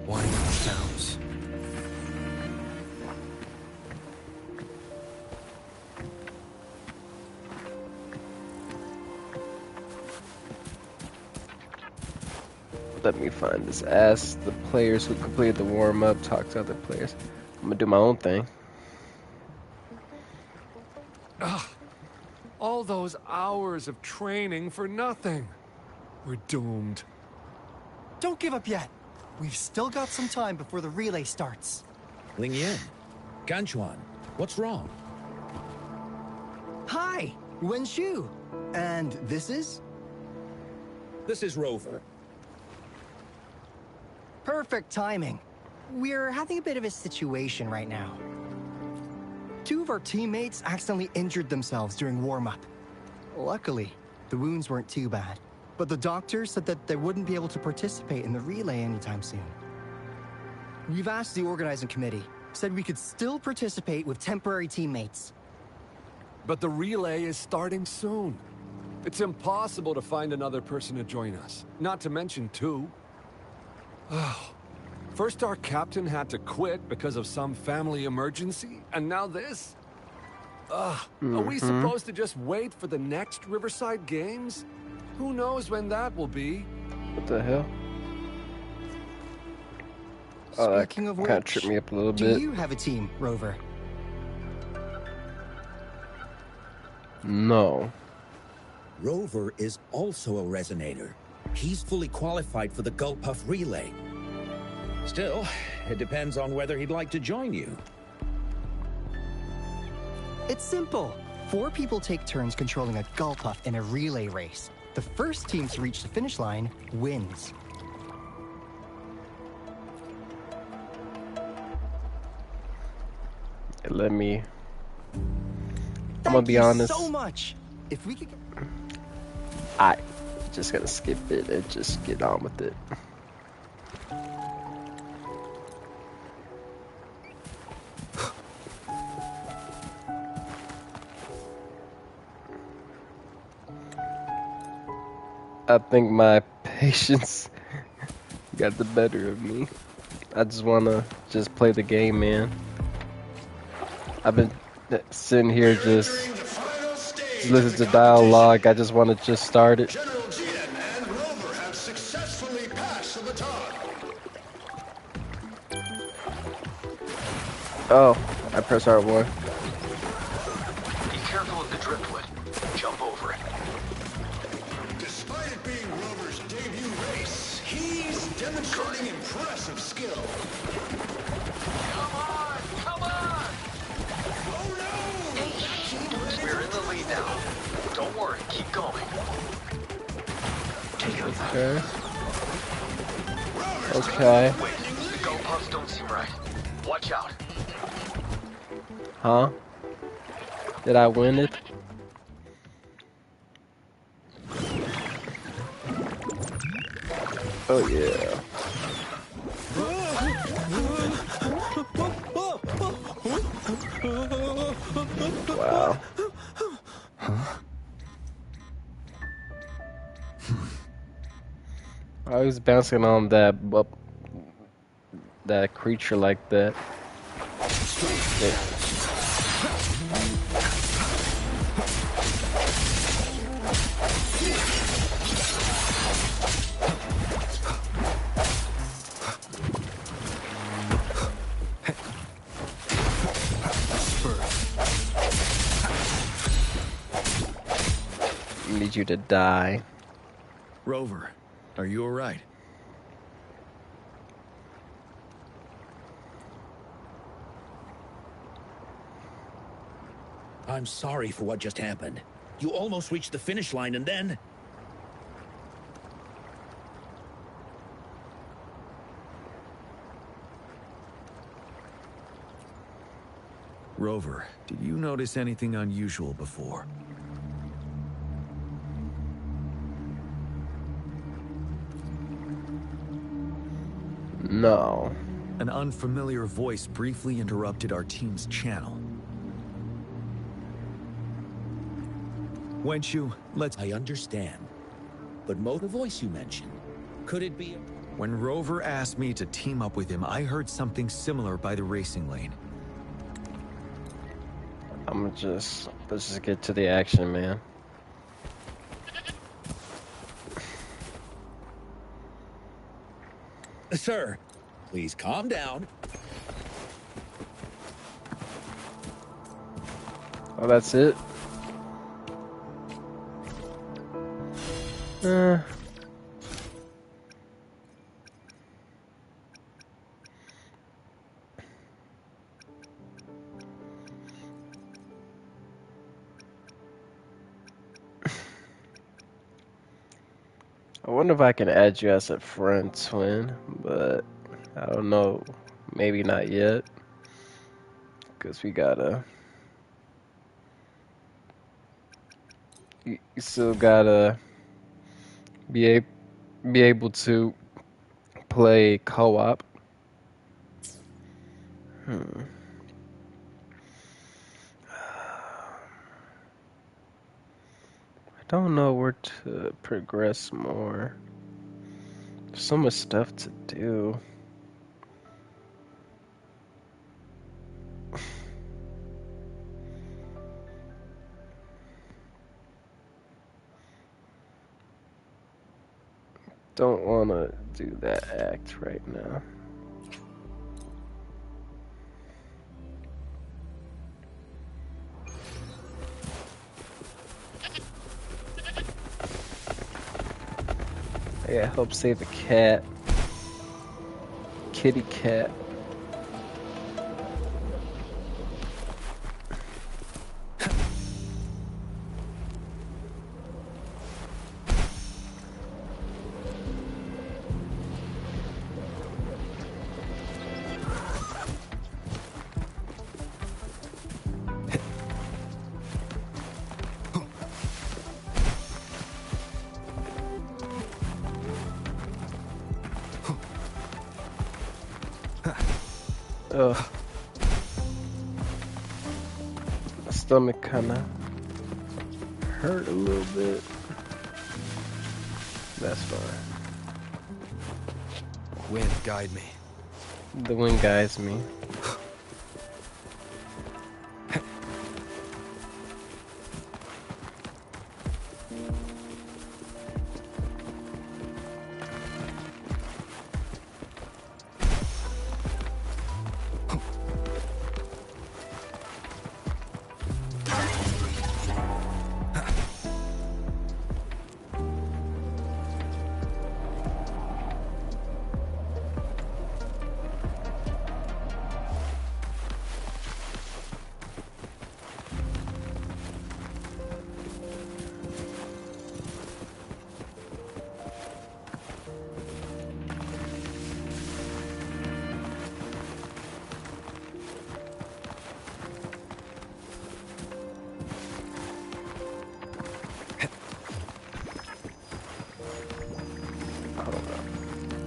Winding sounds. Let me find this. Ask the players who completed the warm-up, talk to other players. I'm gonna do my own thing. All those hours of training for nothing. We're doomed. Don't give up yet. We've still got some time before the relay starts. Ling Yin, Ganchuan, what's wrong? Hi, Wenshu. And this is? This is Rover. Perfect timing. We're having a bit of a situation right now. Two of our teammates accidentally injured themselves during warm-up. Luckily, the wounds weren't too bad, but the doctor said that they wouldn't be able to participate in the relay anytime soon. We've asked the organizing committee, said we could still participate with temporary teammates. But the relay is starting soon. It's impossible to find another person to join us, not to mention two. First our captain had to quit because of some family emergency, and now this? Are we supposed to just wait for the next Riverside Games? Who knows when that will be? What the hell? Oh, that Speaking of kind of which, tripped me up a little do bit. you have a team, Rover? No. Rover is also a resonator. He's fully qualified for the Gullpuff relay. Still, it depends on whether he'd like to join you. It's simple. 4 people take turns controlling a Gulpuff in a relay race. The first team to reach the finish line wins. Let me... I'm Thank gonna be you honest. so much. If we could... I just gotta skip it and just get on with it. I think my patience got the better of me. I just wanna just play the game, man. I've been sitting here just listen to dialogue. I just want to just start it. General GM and Rover have successfully passed the baton. Oh, I press R1. Be careful of the driftwood. Jump over it. Despite it being Rover's debut race, he's demonstrating impressive skill. Come on! Come on! Oh no! We're in the lead now. Don't worry, keep going. Take it back. Okay. Wait, the Gulpuffs don't seem right. Watch out. Huh? Did I win it? Oh yeah. Wow. I was bouncing on that creature like that. Yeah. Need you to die. Rover, are you alright? I'm sorry for what just happened. You almost reached the finish line and then... Rover, did you notice anything unusual before? No. An unfamiliar voice briefly interrupted our team's channel. Wenshu, let's... I understand. But the voice you mentioned, could it be... When Rover asked me to team up with him, I heard something similar by the racing lane. let's just get to the action, man. Sir, please calm down. Oh, that's it? I wonder if I can add you as a friend, Twin, but I don't know. Maybe not yet. Because we gotta... You still gotta be able to play co-op. I don't know where to progress more. There's so much stuff to do. Don't want to do that act right now. I gotta help save a cat. Kitty cat. Ugh. My stomach kinda hurt a little bit. That's fine. Wind, guide me. The wind guides me.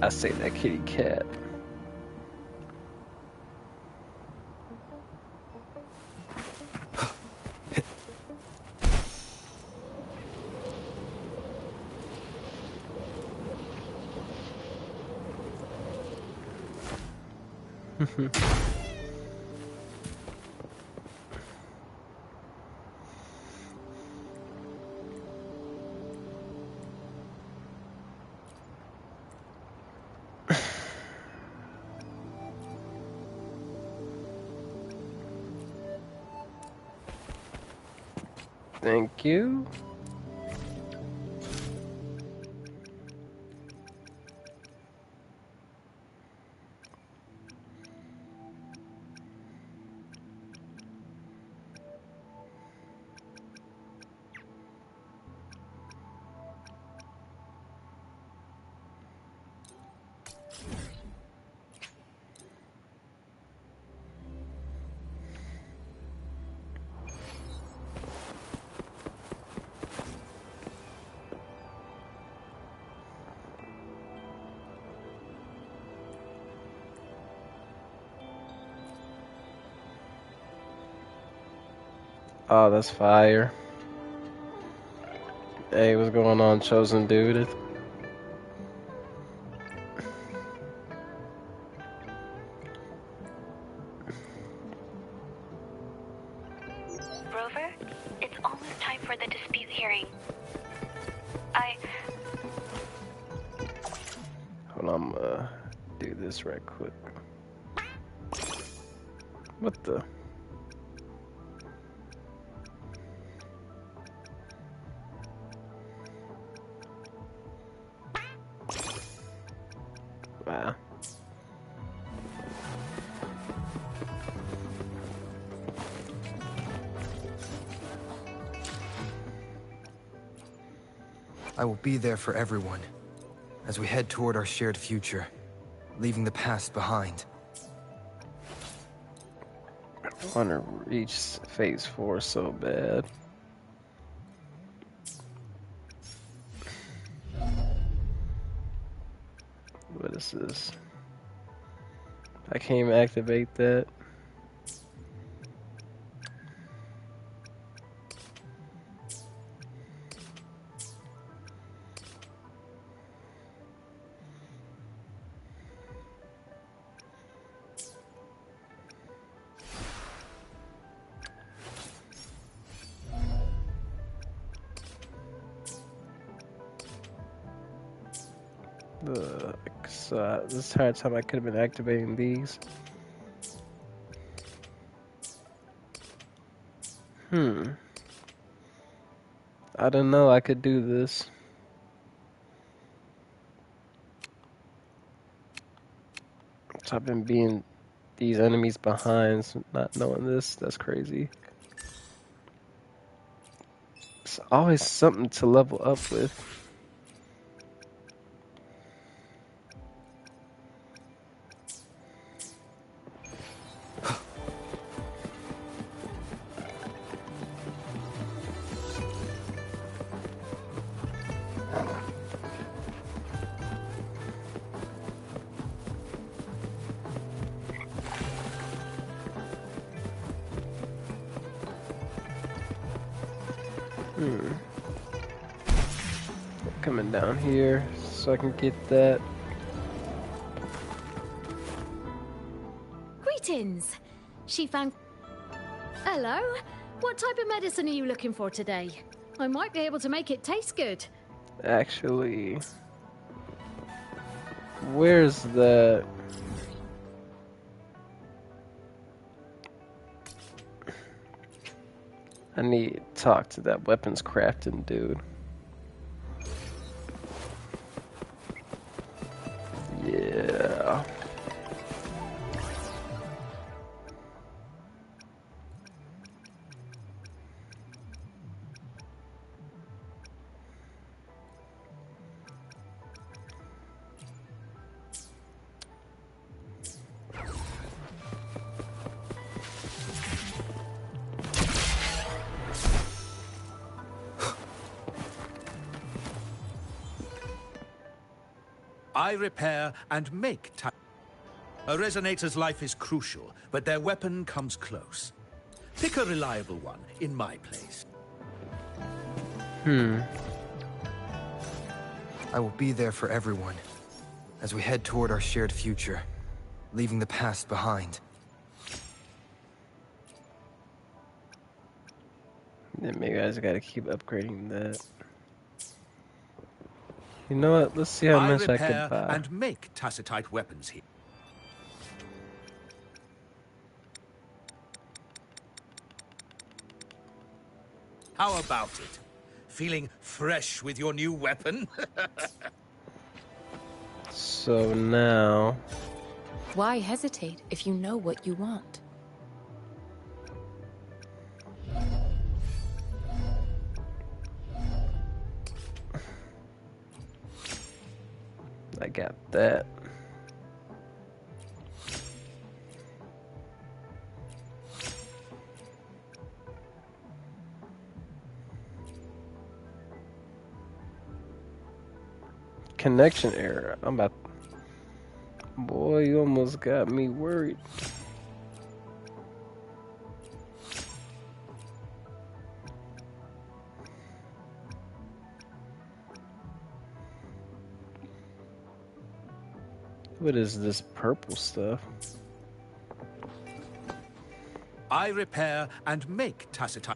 I say that kitty cat. Thank you. Oh, that's fire. Hey, what's going on, chosen dude? Rover, it's almost time for the dispute hearing. Hold on, I'm gonna do this right quick. What the? Wow. I will be there for everyone as we head toward our shared future, leaving the past behind. I want to reach phase 4 so bad. What is this? I can't even activate that. So this entire time I could have been activating these. I don't know, I could do this. So I've been being these enemies behind, so not knowing this, that's crazy. It's always something to level up with. Coming down here so I can get that. Greetings. She found... Hello. What type of medicine are you looking for today? I might be able to make it taste good. Actually, where's that? I need to talk to that weapons crafting dude. Yeah. I repair and make A Resonator's life is crucial, but their weapon comes close. Pick a reliable one in my place. I will be there for everyone as we head toward our shared future, leaving the past behind. Then maybe I just gotta keep upgrading that. You know what? Let's see how much I can buy. And make Tacitite weapons here. How about it? Feeling fresh with your new weapon? So now... Why hesitate if you know what you want? I got that. Connection error. I'm about... Boy, you almost got me worried. What is this purple stuff? I repair and make Tacitite.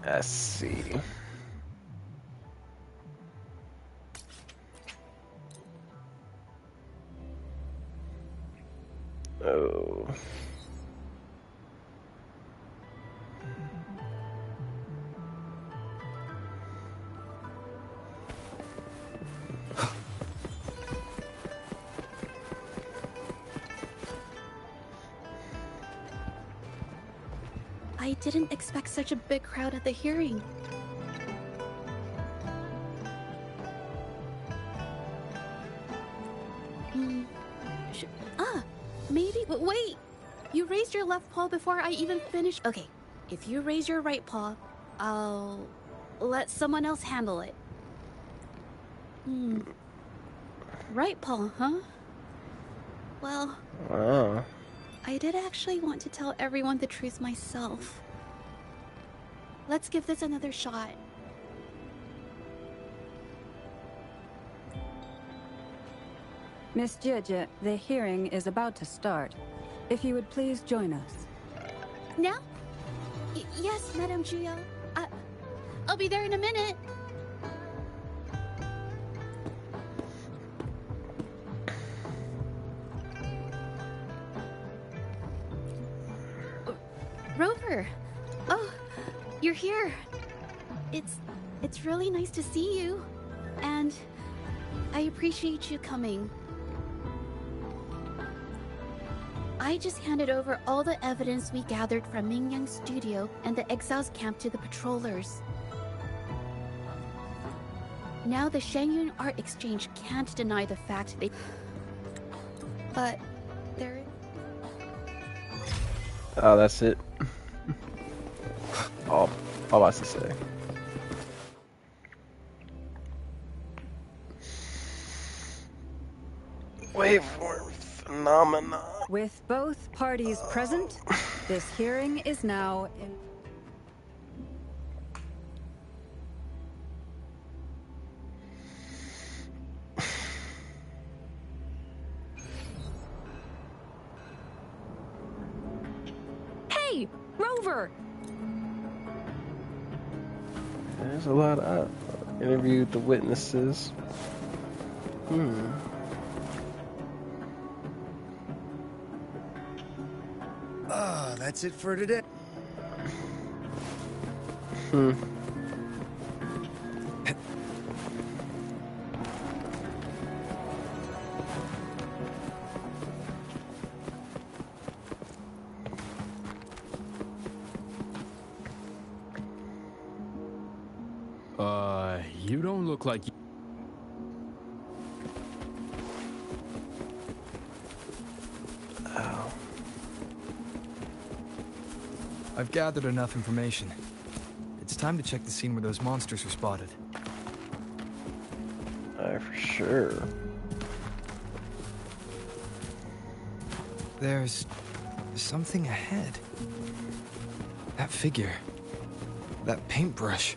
I see. Oh. I didn't expect such a big crowd at the hearing. Maybe. Wait! You raised your left paw before I even finished. Okay, if you raise your right paw, I'll let someone else handle it. Right paw, huh? Well... Wow. I did actually want to tell everyone the truth myself. Let's give this another shot. Miss Jeje, the hearing is about to start. If you would please join us. Now? Yes, Madame Juya. I'll be there in a minute. Rover! Oh, you're here. It's really nice to see you. And I appreciate you coming. I just handed over all the evidence we gathered from Mingyang's studio and the Exiles camp to the patrollers. Now the Shengyun Art Exchange can't deny the fact they... But there... Oh, that's it. All I was to say. Waveform Phenomena. With both parties present, this hearing is now in... Hey, Rover! There's a lot of interviewed the witnesses. That's it for today. You don't look like... Oh. I've gathered enough information. It's time to check the scene where those monsters were spotted. For sure. There's something ahead. That figure. That paintbrush.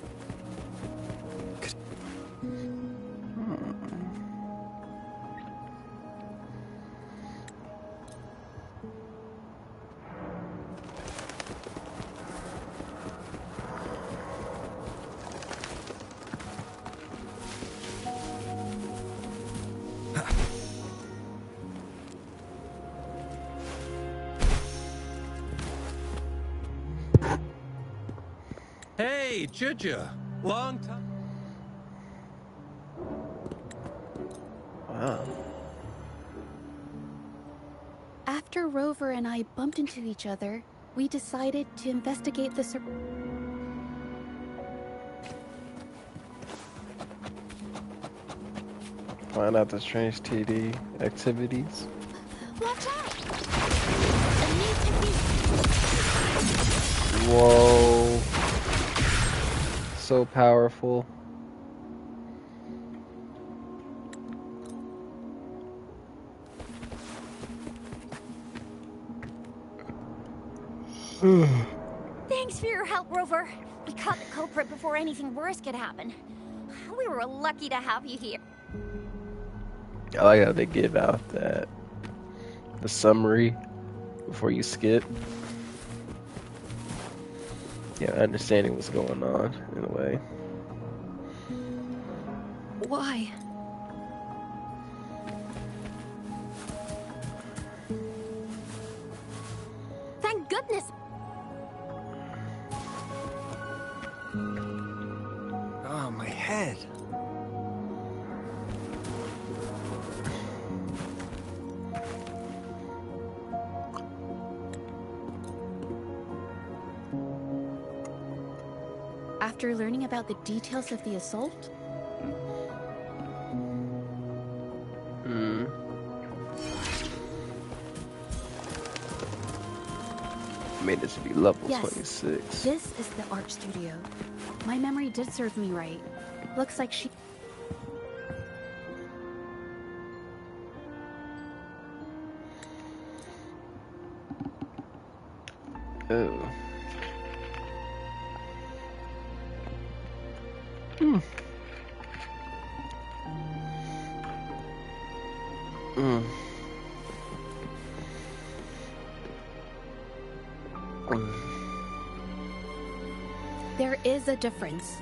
Hey, Juju. Long time. Wow. After Rover and I bumped into each other, we decided to investigate the Find out the strange TD activities. Watch out! Whoa. So powerful. Thanks for your help, Rover. We caught the culprit before anything worse could happen. We were lucky to have you here. I like how they give out the summary before you skip. Yeah, understanding what's going on in a way. Why? Thank goodness. Oh, my head. After learning about the details of the assault? Made this to be level Yes, 26. this is the art studio. My memory did serve me right. Looks like she... Oh. There is a difference.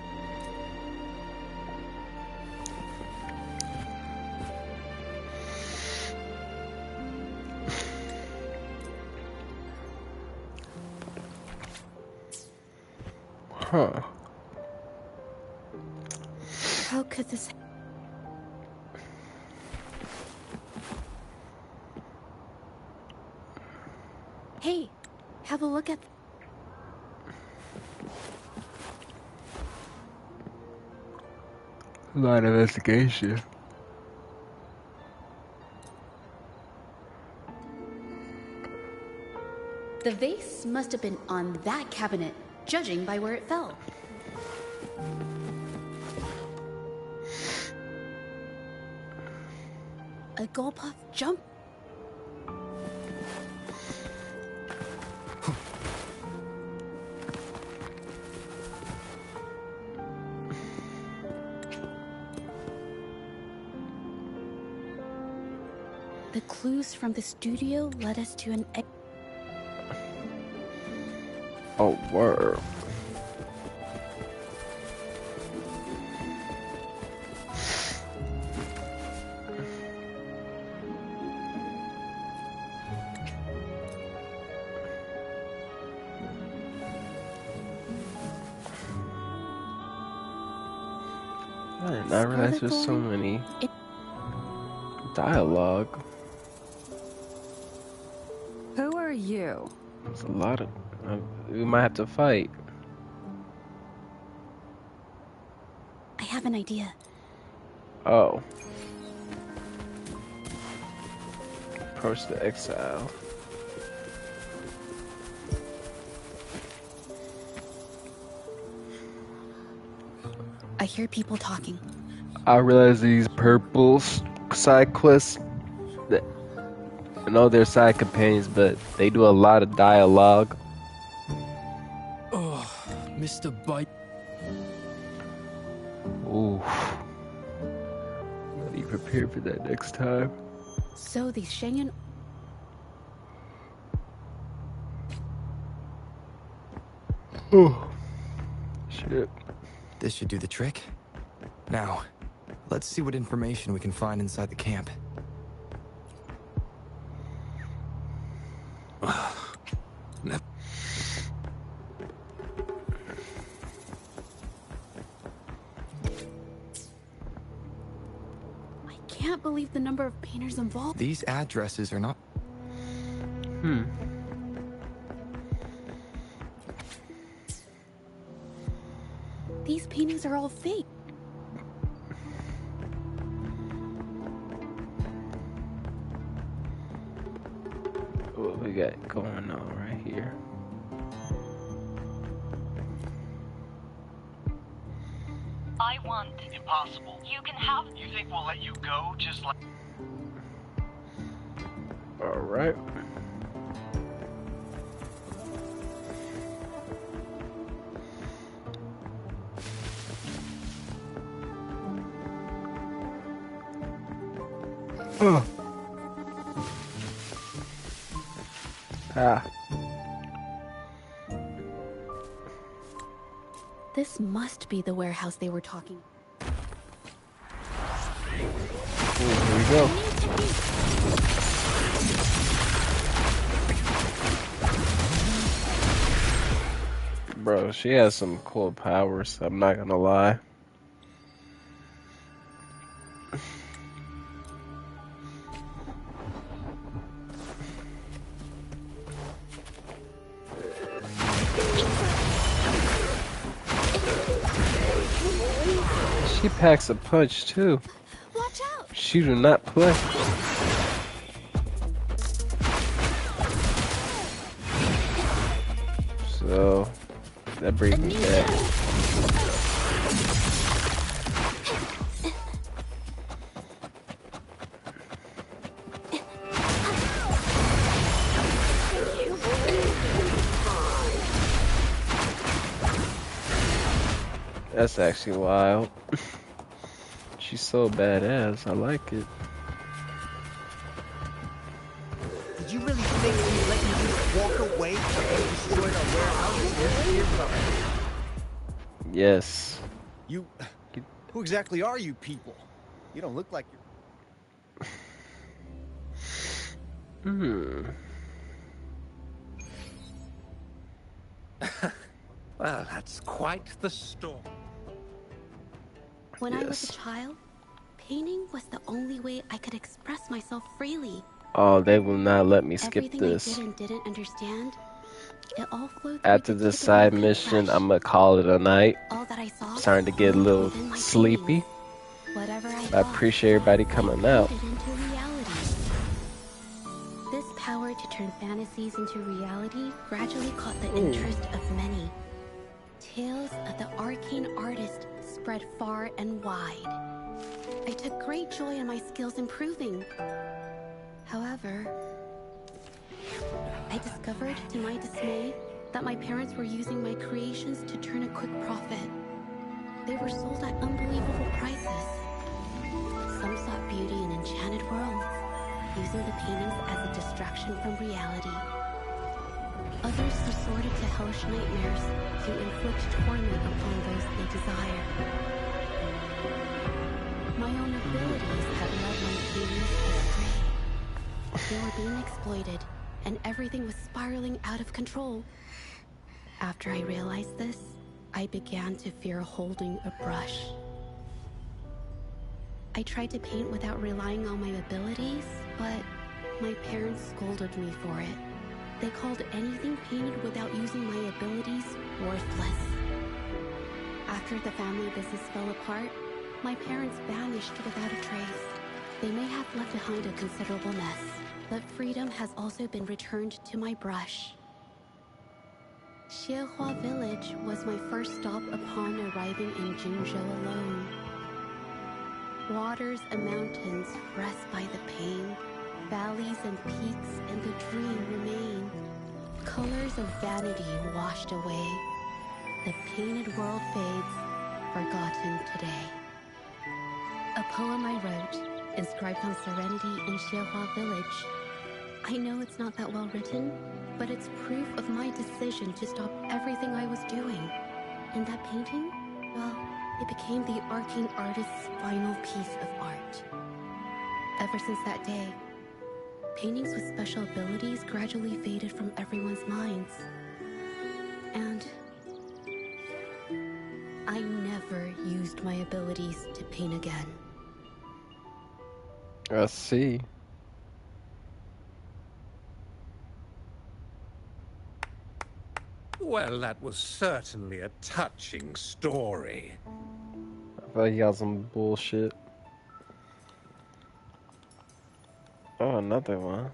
Huh. How could this... Hey, have a look at... A lot of investigation. The vase must have been on that cabinet, judging by where it fell. A Gulpuff jump? The clues from the studio led us to an... Oh, word. I did not realize there's so many dialogue. Who are you? There's a lot of... we might have to fight. I have an idea. Oh. Approach the exile. I hear people talking. I realize these purple side quests, I know they're side companions, but they do a lot of dialogue. Oh, Mr. Bite. Ooh. Be prepared for that next time. So these Shenyan... Oh. Shit. This should do the trick. Now, let's see what information we can find inside the camp. I can't believe the number of painters involved. These addresses are not... These paintings are all fake. What we got going on right here? I want. Impossible. You can have. You think we'll let you go just like. Alright. This must be the warehouse they were talking. Ooh, here we go. Bro, she has some cool powers, I'm not gonna lie. She packs a punch too. Watch out. She do not play. So that brings me back. That's actually wild. She's so badass. I like it. Did you really think we'd let you just walk away after you destroyed our warehouse? Yes. You... Who exactly are you people? You don't look like you're... Well, that's quite the story. When I was a child, painting was the only way I could express myself freely. Oh, they will not let me skip Everything this. I did and didn't understand, it all flowed After this side mission, I'm gonna call it a night. all that I saw. Starting to get a little sleepy. Whatever I appreciate everybody coming out. it into reality. This power to turn fantasies into reality gradually caught the interest of many. Tales of the arcane artist spread far and wide. I took great joy in my skills improving. However, I discovered to my dismay that my parents were using my creations to turn a quick profit. They were sold at unbelievable prices. Some sought beauty in enchanted worlds, using the paintings as a distraction from reality. Others resorted to hellish nightmares to inflict torment upon those they desire. My own abilities had led my paintings astray. They were being exploited, and everything was spiraling out of control. After I realized this, I began to fear holding a brush. I tried to paint without relying on my abilities, but my parents scolded me for it. They called anything painted without using my abilities worthless. After the family business fell apart, my parents vanished without a trace. They may have left behind a considerable mess, but freedom has also been returned to my brush. Xiehua Village was my first stop upon arriving in Jinzhou alone. Waters and mountains rest by the pain. Valleys and peaks in the dream remain. Colors of vanity washed away. The painted world fades, forgotten today. A poem I wrote, inscribed on serenity in Xiehua Village. I know it's not that well written, but it's proof of my decision to stop everything I was doing. And that painting, well, it became the arcane artist's final piece of art. Ever since that day, paintings with special abilities gradually faded from everyone's minds. And I never used my abilities to paint again. I see. Well, that was certainly a touching story. I feel like he got some bullshit. Oh, another one.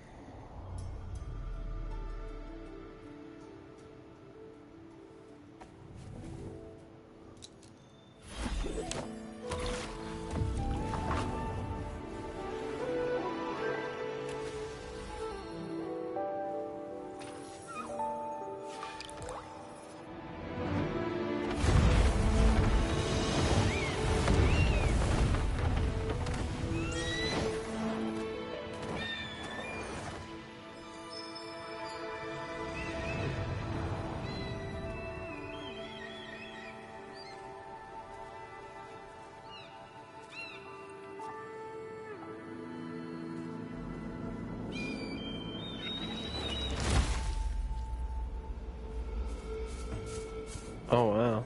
Oh, wow.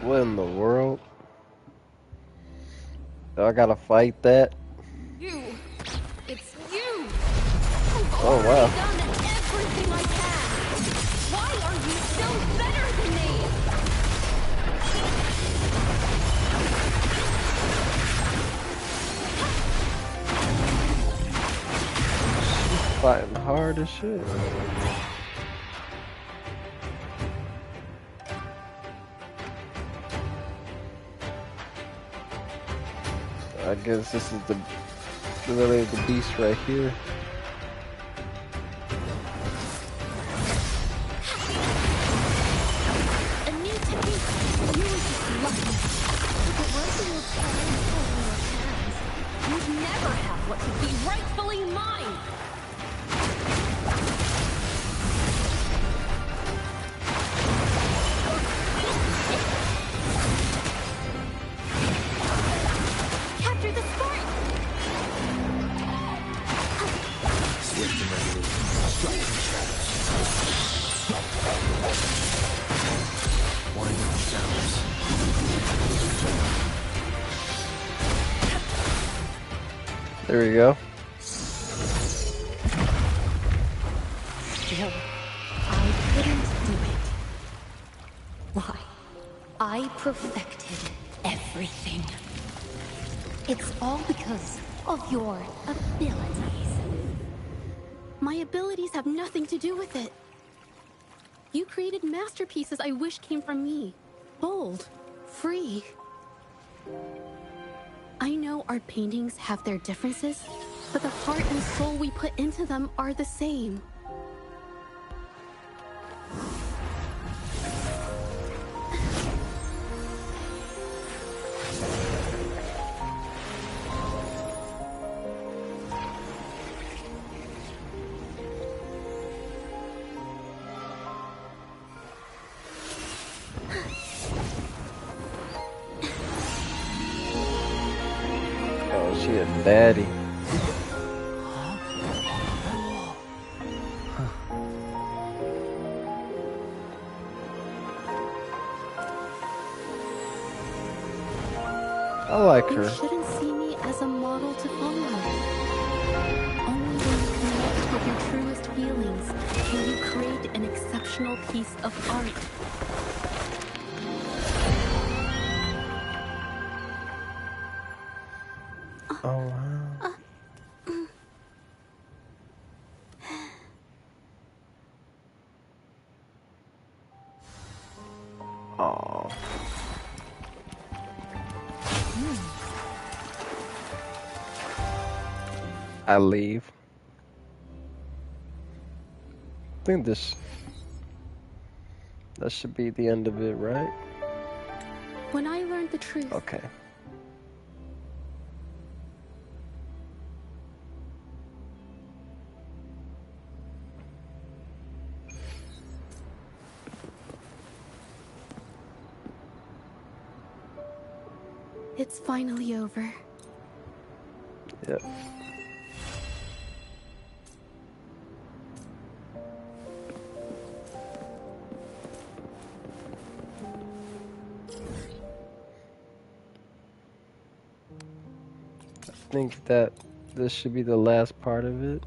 What in the world? Do I gotta fight that? You! It's you! Oh, wow. I've done everything I can! Why are you still better than me? She's fighting hard as shit. I guess this is literally the beast right here. A new technique. You were just lucky. If it wasn't your parents holding your hands, you'd never have what should be rightfully mine. Capture the spark! Swift and resolute. Striking shadows. Winding sounds. There we go. Still, I couldn't do it. Why? I perfected everything. It's all because of your abilities. My abilities have nothing to do with it. You created masterpieces I wish came from me. Bold, free. I know our paintings have their differences, but the heart and soul we put into them are the same. Oh, she a baddie. I like her. You shouldn't see me as a model to follow. Only when you connect with your truest feelings can you create an exceptional piece of art. Oh wow. Oh. I leave. I think that should be the end of it, right? When I learned the truth, Okay. it's finally over. Yep. I think that this should be the last part of it.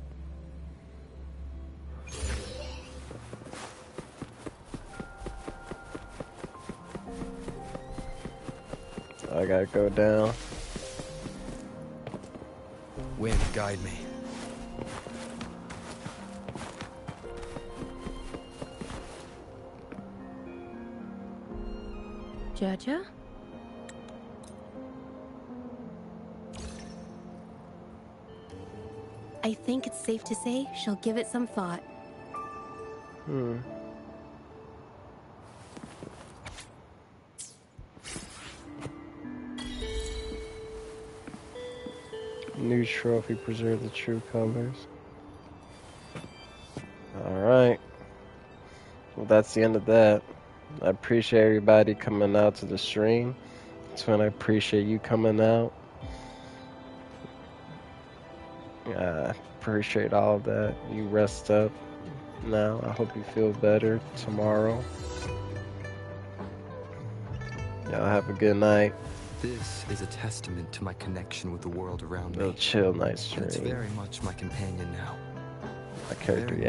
I gotta go down. Wind, guide me. Jaja? I think it's safe to say she'll give it some thought. New trophy, preserve the true colors. Alright. Well, that's the end of that. I appreciate everybody coming out to the stream. Twin, I appreciate you coming out. I appreciate all of that. You rest up now. I hope you feel better tomorrow. Y'all have a good night. This is a testament to my connection with the world around me. Chill night stream. It's very much my companion now. My character, yeah.